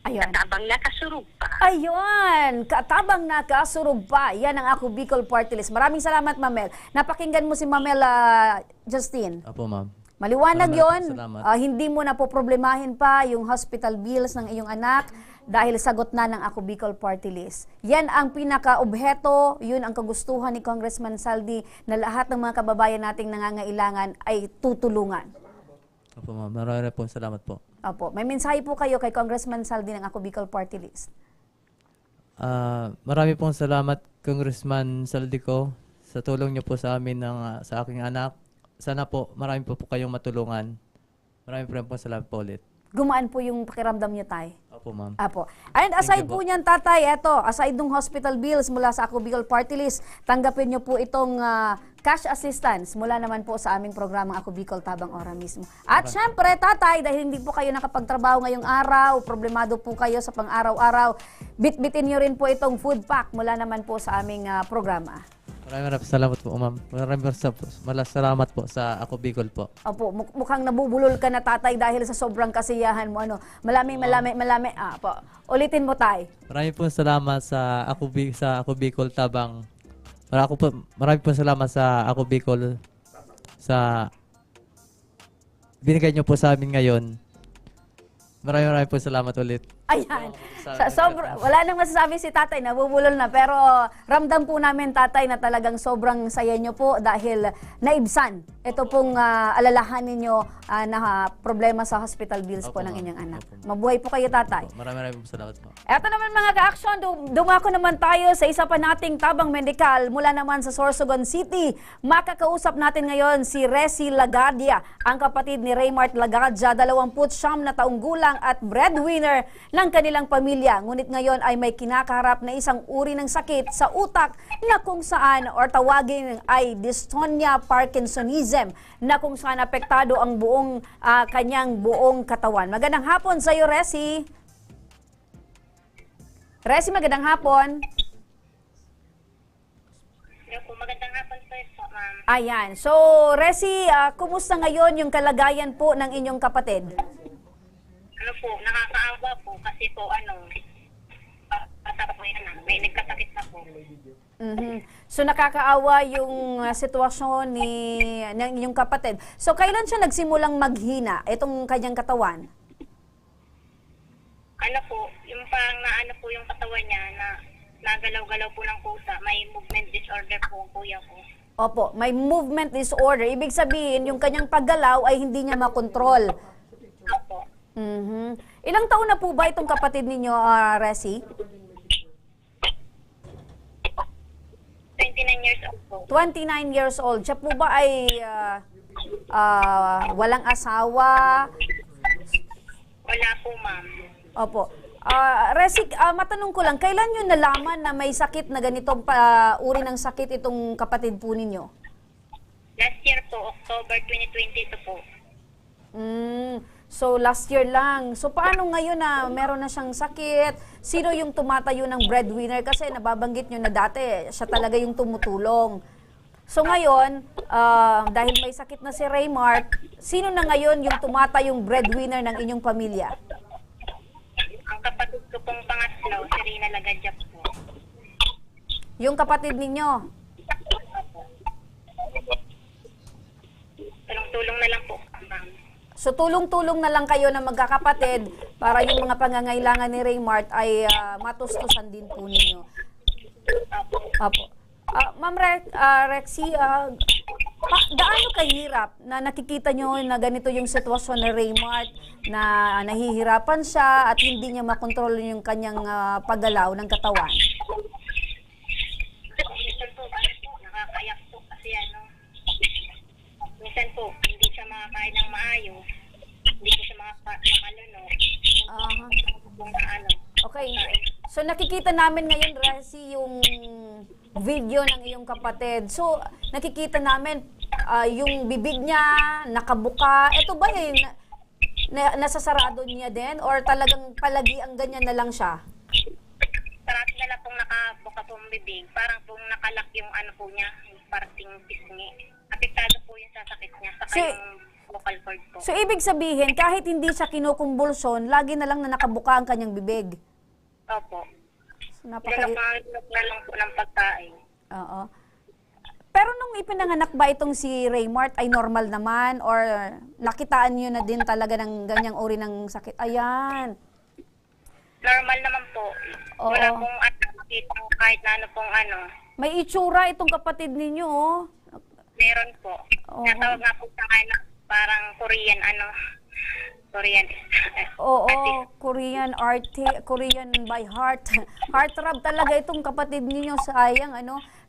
Ayun. Katabang nakasurog pa. Ayun, katabang nakasurog pa. Yan ang Ako Bicol Party List. Maraming salamat, Mel. Napakinggan mo si Mel Justin. Apo, ma'am. Maliwanag yon. Hindi mo na po problemahin pa yung hospital bills ng iyong anak dahil sagot na ng Ako Bicol Party List. Yan ang pinaka-obheto, yun ang kagustuhan ni Congressman Saldi na lahat ng mga kababayan nating nangangailangan ay tutulungan. Opo, ma'am. Maraming po salamat po. Opo. May mensahe po kayo kay Congressman Saldi ng Ako Bicol Party List. Marami pong salamat, Congressman Saldico, sa tulong niyo po sa amin sa aking anak. Sana po, marami po kayong matulungan. Marami po salamat po ulit. Gumaan po yung pakiramdam niyo, tay? Opo, ma'am. Apo. And aside po niyan, tatay, eto, aside ng hospital bills mula sa Ako Bicol Party List, tanggapin niyo po itong cash assistance mula naman po sa aming programang Ako Bicol Tabang Ora mismo. At syempre, tatay, dahil hindi po kayo nakapagtrabaho ngayong araw, problemado po kayo sa pang-araw-araw, bitbitin niyo rin po itong food pack mula naman po sa aming programa. Maraming salamat po, ma'am. Maraming salamat po sa Ako Bicol po. Opo, mukhang nabubulol ka na, tatay, dahil sa sobrang kasiyahan mo. Malami. Po. Ulitin mo, tay. Maraming po salamat sa Ako Bicol Tabang. Maraming po salamat sa Ako Bicol sa binigay niyo po sa amin ngayon. Maraming po salamat ulit. Ayan. Wala nang masasabi si tatay, nabubulol na. Pero ramdam po namin, tatay, na talagang sobrang saya nyo po dahil naibsan ito pong alalahanin nyo na problema sa hospital bills po ng inyong anak. Mabuhay po kayo, tatay. Maraming salamat po. Eto naman mga ka-action, dumako naman tayo sa isa pa nating tabang medikal mula naman sa Sorsogon City. Makakausap natin ngayon si Resi Lagadia, ang kapatid ni Raymart Lagadia, 29 na taong gulang at breadwinner ng kanilang pamilya. Ngunit ngayon ay may kinakaharap na isang uri ng sakit sa utak na kung saan, or tawagin ay dystonia Parkinsonism, na kung saan apektado ang kanyang buong katawan. Magandang hapon sa iyo, Resi. Resi, magandang hapon. Magandang hapon po, ma'am. Ayan. So, Resi, kumusta ngayon yung kalagayan po ng inyong kapatid? Nakakaawa po kasi po, may nagkasakit na po. So, nakakaawa yung sitwasyon ng inyong kapatid. So, kailan siya nagsimulang maghina itong kanyang katawan? Yung pang po yung katawan niya na nagalaw-galaw po ng kusa, may movement disorder po, kuya ko. Opo, may movement disorder. Ibig sabihin, yung kanyang paggalaw ay hindi niya makontrol. Opo. Ilang taon na po ba itong kapatid ninyo, Resi? 29 years old po. 29 years old. Siya po ba ay walang asawa? Wala po, ma'am. Opo. Resi, matanong ko lang, kailan nyo nalaman na may sakit na ganitong uri ng sakit itong kapatid po ninyo? Last year po, October 2022 po. So, last year lang. So, paano ngayon na meron na siyang sakit? Sino yung tumatayo ng breadwinner? Kasi nababanggit nyo na dati, siya talaga yung tumutulong. So, ngayon, dahil may sakit na si Raymart, sino na ngayon yung tumatayong breadwinner ng inyong pamilya? Ang kapatid ko pong pangatlo, si Rina Lagadia po. Yung kapatid ninyo? Tulong-tulong na lang po, ma'am. So, tulong-tulong na lang kayo na magkakapatid para yung mga pangangailangan ni Raymart ay matustusan din po ninyo. Apo. Ma'am Rexy, gaano kahirap na nakikita nyo na ganito yung sitwasyon ni Raymart, na nahihirapan siya at hindi niya makontrol yung kanyang paggalaw ng katawan? Minsan po, nakakayak po kasi minsan po, hindi siya makakain ng maayos. Hindi ko siya makalunok. Okay. So, nakikita namin ngayon, Resi, yung video ng iyong kapatid. So, nakikita namin yung bibig niya, nakabuka. Ito ba yung nasasarado niya din? Or talagang palagi ang ganyan na lang siya? Parati na lang pong nakabuka pong bibig. Parang pong nakalak yung po niya, yung parting pisngi. Apektado po yung sasakit niya. Saka yung vocal cord po. So, ibig sabihin, kahit hindi siya kinukumbulsyon, lagi na lang na nakabuka ang kanyang bibig? Opo. So, na lang po ng pagkain. Oo. Pero nung ipinanganak ba itong si Raymart ay normal naman? Or nakitaan nyo na din talaga ng ganyang uri ng sakit? Ayan. Normal naman po. Oo. Wala pong makita kahit na pong May itsura itong kapatid ninyo, oh. Meron po. Natawag nga po sa akin parang Korean Korean. Oo, Korean Korean by heart. Heartthrob talaga itong kapatid ninyo, sayang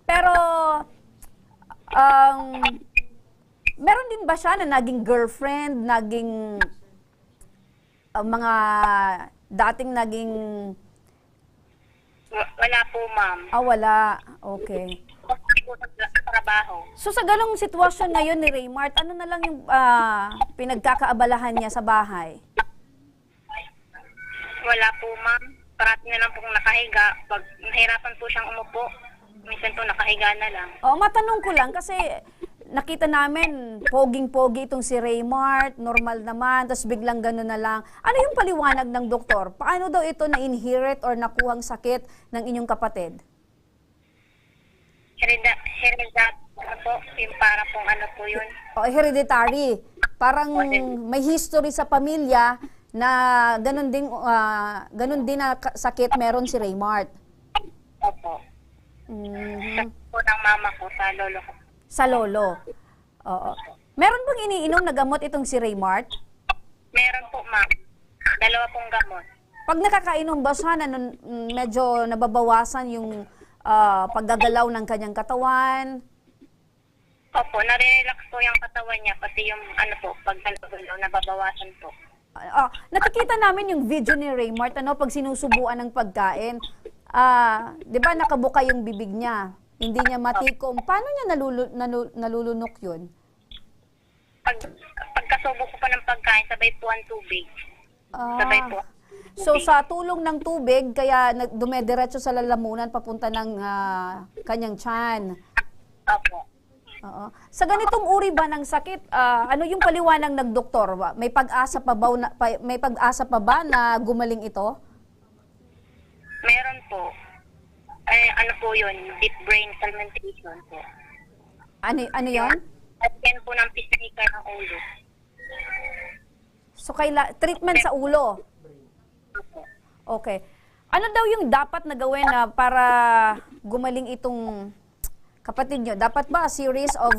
Pero meron din ba siya na naging girlfriend, naging mga dating naging... Wala po, ma'am. Wala. Okay. Trabaho. So sa ganong sitwasyon ngayon ni Raymart, ano na lang yung pinagkakaabalahan niya sa bahay? Wala po, ma'am. Parati na lang pong nakahiga. Pag nahirapan po siyang umupo, minsan po nakahiga na lang. Matanong ko lang kasi nakita namin poging-pogi itong si Raymart, normal naman, tapos biglang gano'n na lang. Ano yung paliwanag ng doktor? Paano daw ito na-inherit or nakuhang sakit ng inyong kapatid? Ano po, yung para pong ano po yun. Hereditary. Parang may history sa pamilya na ganun din na sakit meron si Raymart. Opo. Sa po ng mama ko, sa lolo ko. Sa lolo. Oo. Meron bang iniinom na gamot itong si Raymart? Meron po, ma'am. 2 pong gamot. Pag nakakainom ba siya, medyo nababawasan yung paggagalaw ng kanyang katawan? Opo, nare-relax po yung katawan niya, pati yung ano po, pagdalaw, nababawasan po. Nakikita namin yung video ni Raymart, pag sinusubuan ng pagkain. Di ba nakabuka yung bibig niya? Hindi niya matikom. Paano niya nalulunok yun? Pagkasubo ko pa ng pagkain, sabay po ang tubig. Sabay po. So sa tulong ng tubig, kaya dumediretso sa lalamunan papunta ng kanyang tiyan. Opo. Sa ganitong uri ba ng sakit, ano yung paliwanag ng doktor? May pag-asa pa ba na gumaling ito? Meron po. Ano po yun? Deep brain fermentation po. Ano yun? At yan po ng pacemaker ng ulo. So treatment sa ulo? Okay. Ano daw yung dapat na gawin na para gumaling itong kapatid nyo? Dapat ba a series of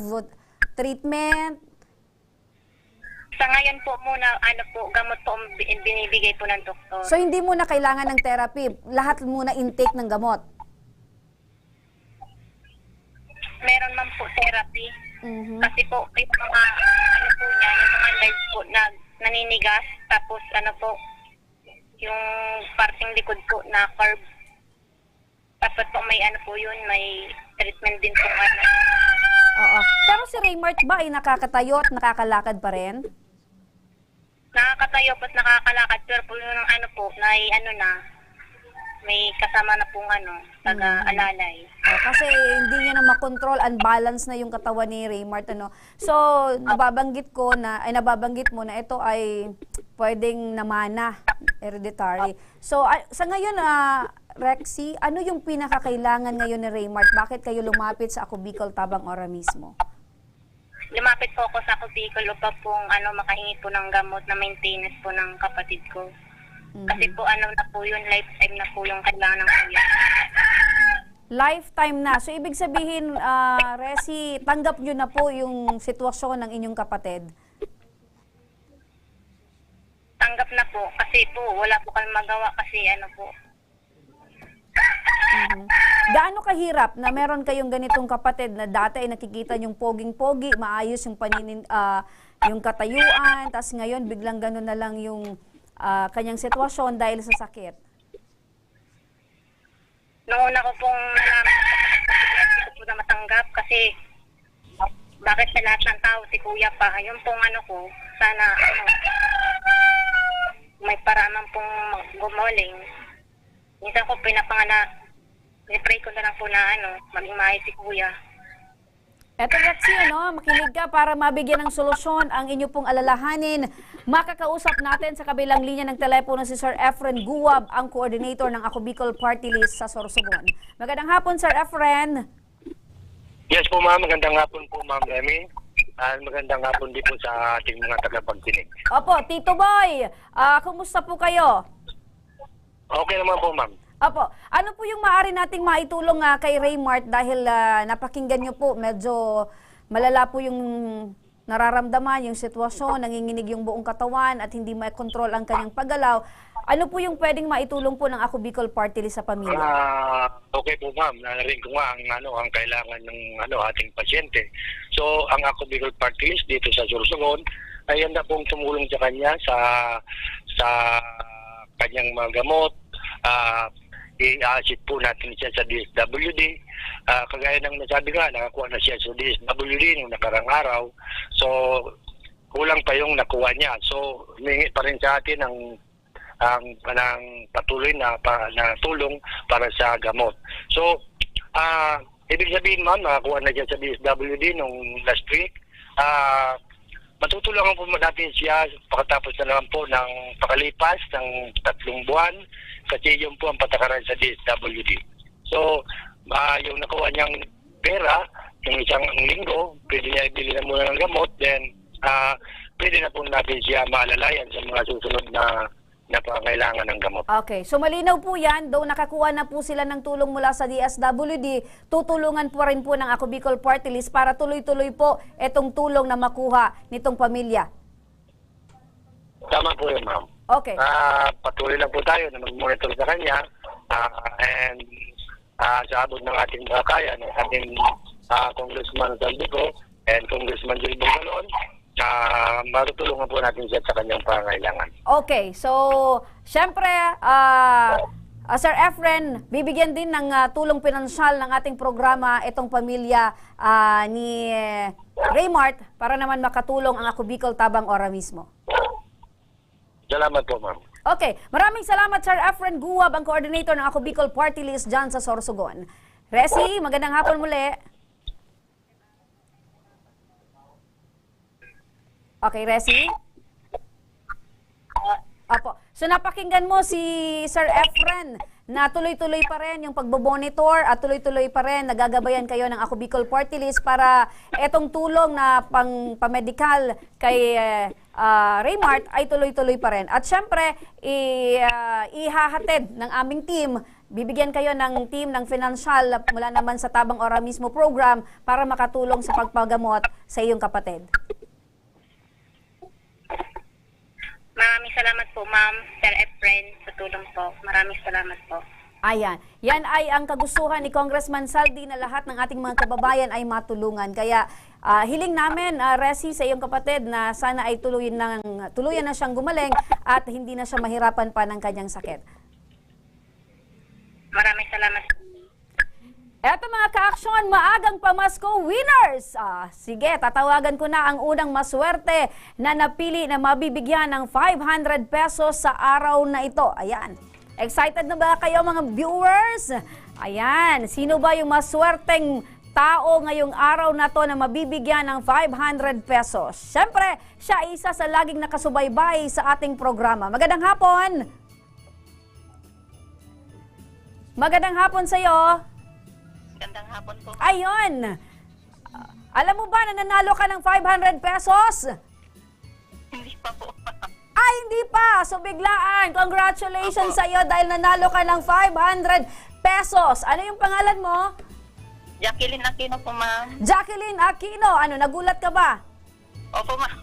treatment? Sa ngayon po muna, gamot po ang binibigay po ng doktor. So hindi muna kailangan ng therapy? Lahat muna intake ng gamot? Meron man po therapy. Kasi po, yung mga, po niya, yung mga nerves po na naninigas, tapos yung parting likod po na curve. Tapos po may po yun, may treatment din po. Oo. Pero si Raymart ba ay nakakatayo at nakakalakad pa rin? Nakakatayo at nakakalakad, pero po yung may kasama na pong taga-alalay. Kasi hindi niya na makontrol, unbalance na yung katawan ni Raymart. So, nababanggit mo na ito ay pwedeng namana, hereditary. So, sa ngayon, Rexy, ano yung pinakakailangan ngayon ni Raymart? Bakit kayo lumapit sa Ako Bicol Tabang Ora mismo? Lumapit po ako sa Ako Bicol upang pong makahingi po ng gamot na maintenance po ng kapatid ko. Kasi po na po yun, lifetime na po yung kailangan ng kuya. Lifetime na. So, ibig sabihin, Resi, tanggap nyo na po yung sitwasyon ng inyong kapatid? Tanggap na po. Kasi po, wala po kami magawa kasi po. Gaano kahirap na meron kayong ganitong kapatid na dati ay nakikita yung poging-pogi, maayos yung yung katayuan, tas ngayon biglang gano'n na lang yung kanyang sitwasyon dahil sa sakit? Noong una ko pong nalaman, hindi ko po na matanggap kasi bakit sa lahat ng tao si kuya pa? Yung pong ko, sana may paraan pong gumaling. Minsan ko pray ko na lang po na maging maayos si kuya. Eto, Rexy, makinig ka para mabigyan ng solusyon ang inyo pong alalahanin. Makakausap natin sa kabilang linya ng telepono si Sir Efren Guwab, ang coordinator ng Ako Bicol Party List sa Sorsogon. Magandang hapon, Sir Efren. Yes po, ma'am. Magandang hapon po, Ma'am Emmy. At magandang hapon din po sa ating mga tagapagdinig. Opo, Tito Boy, kumusta po kayo? Okay naman po, ma'am. Opo. Ano po yung maaari nating maitulong kay Raymart dahil napakinggan nyo po, medyo malala po yung nararamdaman, yung sitwasyon, nanginginig yung buong katawan at hindi ma-control ang kanyang paggalaw. Ano po yung pwedeng maitulong po ng Ako Bicol Party List sa pamilya? Okay po, ma'am. Narinig ko nga ang kailangan ng ating pasyente. So, ang Ako Bicol Party List dito sa Sorsogon ay handa pong tumulong sa kanya sa kanyang mga gamot. I-assist po natin siya sa DSWD. Kagaya ng nasabi ka, nakakuha na siya sa DSWD nung nakarang araw. So, kulang pa yung nakuha niya. So, humingi pa rin sa atin ang patuloy na tulong para sa gamot. So, ibig sabihin, ma'am, nakakuha na siya sa DSWD nung last week. Matutulungan po natin siya pagkatapos na naman po ng pakalipas ng 3 buwan kasi yun po ang patakaran sa DSWD. So, yung nakuha niyang pera, yung isang linggo, pwede niya ibili na muna ng gamot, then pwede na po natin siya maalalayan sa mga susunod na pangailangan ng gamot. Okay, so malinaw po yan, though nakakuha na po sila ng tulong mula sa DSWD, tutulungan po rin po ng Ako Bicol Party List para tuloy-tuloy po itong tulong na makuha nitong pamilya. Tama po yun, ma'am. Okay. Patuloy lang po tayo na mag-monitor sa kanya and sa abot ng ating mga kaya, ng ating Congressman Saldico and Congressman Joy Bongalon, matutulungan po natin siya sa kanyang pangailangan. Okay, so syempre, Sir Efren, bibigyan din ng tulong pinansyal ng ating programa itong pamilya ni Raymart para naman makatulong ang Ako Bicol Tabang Ora mismo. Salamat po, ma'am. Okay, maraming salamat Sir Efren Guwab, ang coordinator ng Ako Bicol Party List dyan sa Sorsogon. Resi, magandang hapon muli. Okay, Resi? Apo. So napakinggan mo si Sir Efren na tuloy-tuloy pa rin yung pagbobonitor at tuloy-tuloy pa rin nagagabayan kayo ng Ako Bicol Party List para etong tulong na pamedikal kay Raymart ay tuloy-tuloy pa rin. At syempre, ihahatid ng aming team, bibigyan kayo ng team ng financial mula naman sa Tabang Ora mismo program para makatulong sa pagpagamot sa iyong kapatid. Maraming salamat po, Ma'am, Sir Efren, sa tulong po. Maraming salamat po. Ayan. Yan ay ang kagustuhan ni Congressman Saldi na lahat ng ating mga kababayan ay matulungan. Kaya hiling namin, Resi, sa iyong kapatid na sana ay tuluyan na siyang gumaling at hindi na siya mahirapan pa ng kanyang sakit. Maraming salamat. Eto mga ka-aksyon, maagang pamasko winners! Sige, tatawagan ko na ang unang maswerte na napili na mabibigyan ng 500 pesos sa araw na ito. Ayan. Excited na ba kayo mga viewers? Ayan. Sino ba yung maswerteng tao ngayong araw na to na mabibigyan ng 500 pesos? Siyempre, siya isa sa laging nakasubaybay sa ating programa. Magandang hapon! Magandang hapon sa'yo! Magandang hapon po. Ayun! Alam mo ba na nanalo ka ng 500 pesos? Hindi pa po. Ay, hindi pa! So biglaan! Congratulations sa iyo dahil nanalo ka ng 500 pesos. Ano yung pangalan mo? Jacqueline Aquino po, ma'am. Jacqueline Aquino. Ano, nagulat ka ba? Opo, ma'am.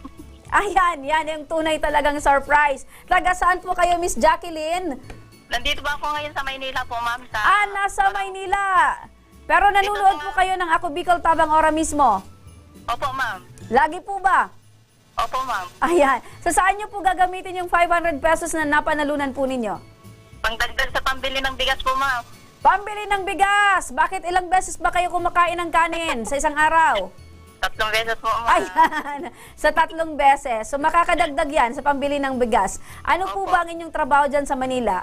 Ayan, yan yung tunay talagang surprise. Taga saan po kayo, Miss Jacqueline? Nandito ba ako ngayon sa Maynila po, ma'am? Nasa Maynila. Pero nanonood po kayo ng Ako Bicol Tabang Ora mismo? Opo, ma'am. Lagi po ba? Opo, ma'am. Ayan. So saan nyo po gagamitin yung 500 pesos na napanalunan po ninyo? Pangdagdag sa pambili ng bigas po, ma'am. Pambili ng bigas! Bakit ilang beses ba kayo kumakain ng kanin sa isang araw? 3 beses po, ma'am. Ayan. Sa 3 beses. So makakadagdag yan sa pambili ng bigas. Ano po ba ang inyong trabaho dyan sa Manila?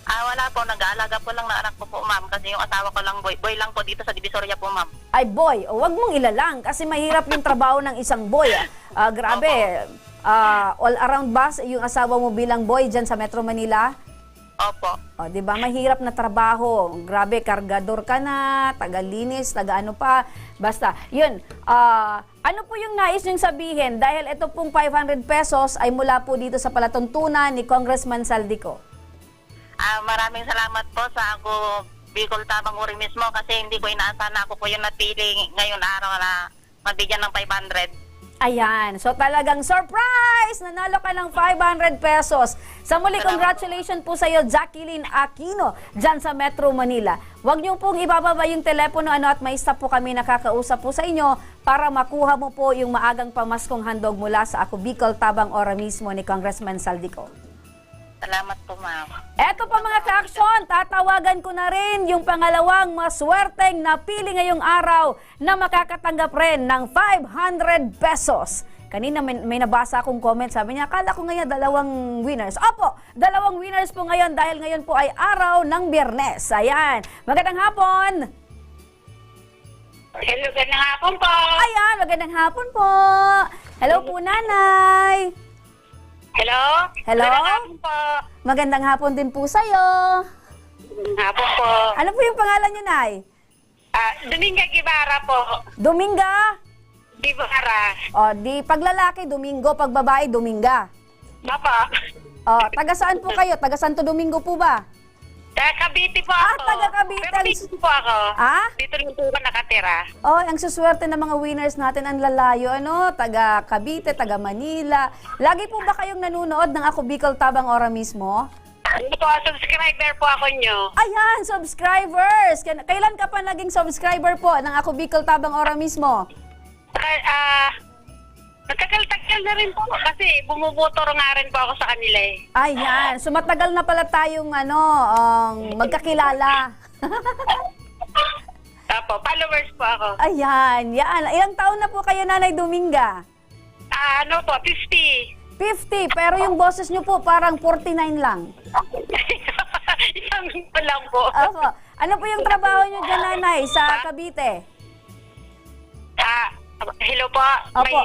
Wala po. Nag-aalaga po lang na anak ko po, ma'am. Kasi yung asawa ko lang, boy lang po dito sa Divisoria po, ma'am. Ay, boy. Huwag mong ilalang kasi mahirap yung trabaho ng isang boy. Grabe. All around ba yung asawa mo bilang boy dyan sa Metro Manila? Opo. Di ba? Mahirap na trabaho. Grabe, kargador ka na, taga-linis, taga-ano pa. Basta, yun. Ano po yung nais niyong sabihin? Dahil ito pong 500 pesos ay mula po dito sa palatuntunan ni Congressman Saldico. Maraming salamat po sa Ako Bicol Tabang Ora mismo kasi hindi ko inaasahan na ako po yung napili ngayon araw na mabigyan ng 500. Ayan. So talagang surprise! Nanalo ka ng 500 pesos. Sa muli, congratulations po sa iyo, Jacqueline Aquino, dyan sa Metro Manila. Huwag niyo pong ibababa yung telepono at may staff po kami nakakausap po sa inyo para makuha mo po yung maagang pamaskong handog mula sa Ako Bicol, tabang ora mismo ni Congressman Saldico. Salamat po, ma'am. Eto pa mga ka-aksyon, tatawagan ko na rin yung pangalawang maswerteng napili ngayong araw na makakatanggap rin ng 500 pesos. Kanina may nabasa akong comment, sabi niya, akala ko ngayon 2 winners. Opo, 2 winners po ngayon dahil ngayon po ay araw ng Biyernes. Ayan, magandang hapon. Hello, magandang hapon po. Ayan, magandang hapon po. Hello po, Nanay. Hello? Hello? Magandang hapon po. Magandang hapon din po sa'yo. Magandang hapon po. Ano po yung pangalan niyo, Nay? Dominga Guevara po. Dominga? Guevara. O, di paglalaki, Domingo. Pag babae, Dominga. Papa. O, taga saan po kayo? Taga Santo Domingo po ba? Taga Cavite po ako. Taga Cavite. Pero dito po ako. Ah? Dito lang po ako nakatira. Oh, ang suswerte ng mga winners natin ang lalayo, ano? Taga Cavite, taga Manila. Lagi po ba kayong nanonood ng Ako Bicol tabang ora mismo? Ano po, subscriber po ako nyo. Ayan, subscribers! Kailan ka pa naging subscriber po ng Ako Bicol tabang ora mismo? Nagkakaltagal na rin po kasi bumuboto nga rin po ako sa kanila eh. Ayan, so matagal na pala tayong magkakilala. Opo, followers po ako. Ayan, yan. Ilang taon na po kayo, Nanay Dominga? Ano po, 50. 50, pero yung boses nyo po parang 49 lang. Isang pa lang po. Opo. Ano po yung trabaho nyo dyan, Nanay, sa Cavite? Hello po. Opo.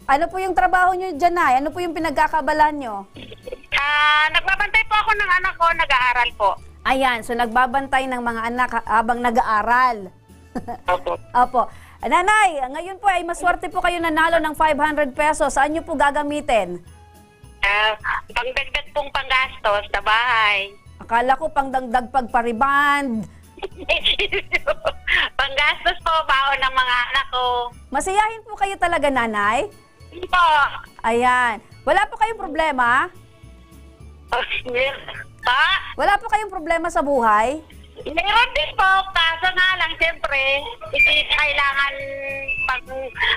Ano po yung trabaho nyo dyan, Nay? Ano po yung pinagkakabalan nyo? Nagbabantay po ako ng anak ko, nag-aaral po. Ayan, so nagbabantay ng mga anak habang nag-aaral. Opo. Opo. Nanay, ngayon po ay maswerte po kayo nanalo ng 500 pesos. Saan nyo po gagamitin? Pangdagdag pong panggastos sa bahay. Akala ko pangdagdag pagpariband. Panggastos po, baon ng mga anak ko. Masiyahin po kayo talaga, Nanay? Po. Ayan. Wala po kayong problema? Pa? Wala po kayong problema sa buhay? Meron din po, kaso nga lang, siyempre, hindi kailangan pag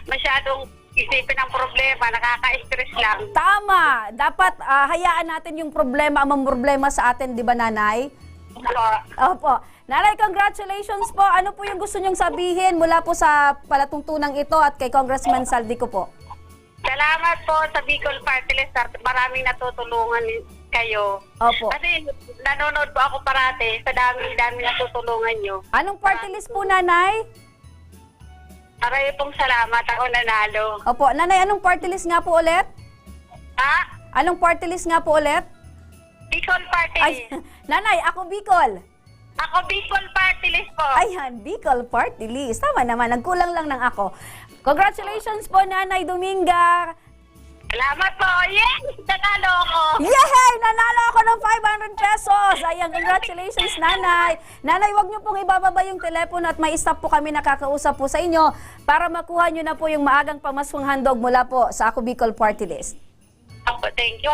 masyadong isipin ang problema, nakaka-stress lang. Tama! Dapat hayaan natin yung problema, ang problema sa atin, di ba, Nanay? Opo. Nanay, congratulations po. Ano po yung gusto nyong sabihin mula po sa palatuntunang ito at kay Congressman Saldico po? Salamat po sa Bicol Party List. Maraming natutulungan kayo. Opo. Kasi nanonood po ako parati sa dami-dami natutulungan nyo. Anong party list po, Nanay? Maraming pong salamat. Ako nanalo. Opo. Nanay, anong party list nga po ulit? Ha? Anong party list nga po ulit? Bicol Party List. Nanay, ako Bicol. Ako Bicol Party List po. Ayan, Bicol Party List. Tama naman, nagkulang lang ng ako. Congratulations po, Nanay Dominga. Salamat po. Yes! Nanalo ako. Yay! Nanalo ako ng 500 pesos. Ayan, congratulations, Nanay. Nanay, wag niyo pong ibababa yung telepono at may staff po kami nakakausap po sa inyo para makuha niyo na po yung maagang pamaskong handog mula po sa Ako Bicol Party List. Ako, thank you.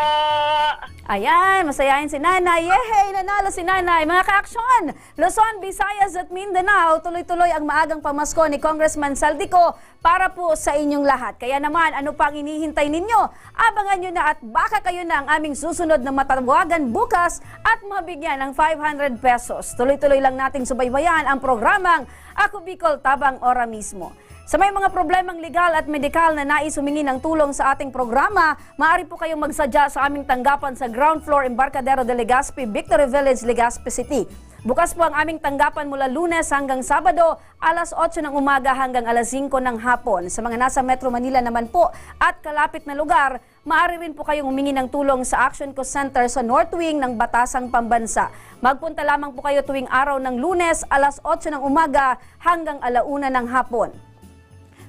Ayan, masayahin si Nanay. Yehey, nanalo si Nanay. Mga ka-aksyon, Luzon, Visayas at Mindanao, tuloy-tuloy ang maagang pamasko ni Congressman Saldico para po sa inyong lahat. Kaya naman, ano pang inihintay ninyo? Abangan nyo na at baka kayo na ang aming susunod na matawagan bukas at mabigyan ng 500 pesos. Tuloy-tuloy lang nating subaybayan ang programang Ako Bicol tabang ora mismo. Sa may mga problemang legal at medikal na nais humingi ng tulong sa ating programa, maaari po kayong magsadya sa aming tanggapan sa ground floor Embarcadero de Legazpi, Victory Village, Legazpi City. Bukas po ang aming tanggapan mula Lunes hanggang Sabado, alas 8 ng umaga hanggang alas 5 ng hapon. Sa mga nasa Metro Manila naman po at kalapit na lugar, maaari rin po kayong humingi ng tulong sa Action Co Center sa North Wing ng Batasang Pambansa. Magpunta lamang po kayo tuwing araw ng Lunes, alas 8 ng umaga hanggang alauna ng hapon.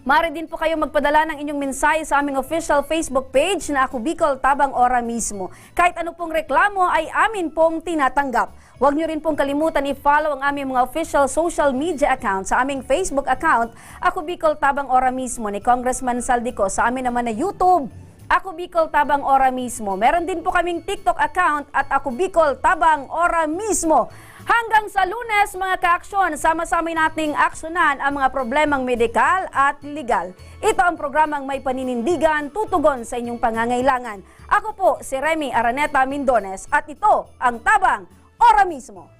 Maaari din po kayo magpadala ng inyong mensahe sa aming official Facebook page na Ako Bicol tabang ora mismo. Kahit ano pong reklamo ay amin pong tinatanggap. Huwag niyo rin pong kalimutan i-follow ang aming mga official social media account sa aming Facebook account, Ako Bicol tabang ora mismo ni Congressman Saldico. Sa amin naman na YouTube Ako Bicol Tabang Ora mismo. Meron din po kaming TikTok account at Ako Bicol Tabang Ora mismo. Hanggang sa Lunes, mga ka-aksyon, sama-sama nating aksyonan ang mga problemang medikal at legal. Ito ang programang may paninindigan, tutugon sa inyong pangangailangan. Ako po si Remy Araneta Mindones at ito ang Tabang Ora mismo.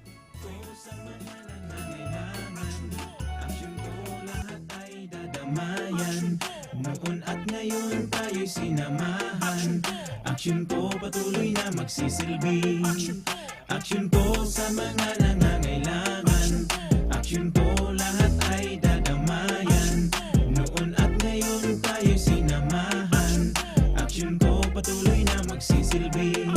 Noon at ngayon tayo'y sinamahan. Aksyon po patuloy na magsisilbi. Aksyon po sa mga nangangailangan. Aksyon po lahat ay dadamayan. Noon at ngayon tayo'y sinamahan. Aksyon po patuloy na magsisilbi.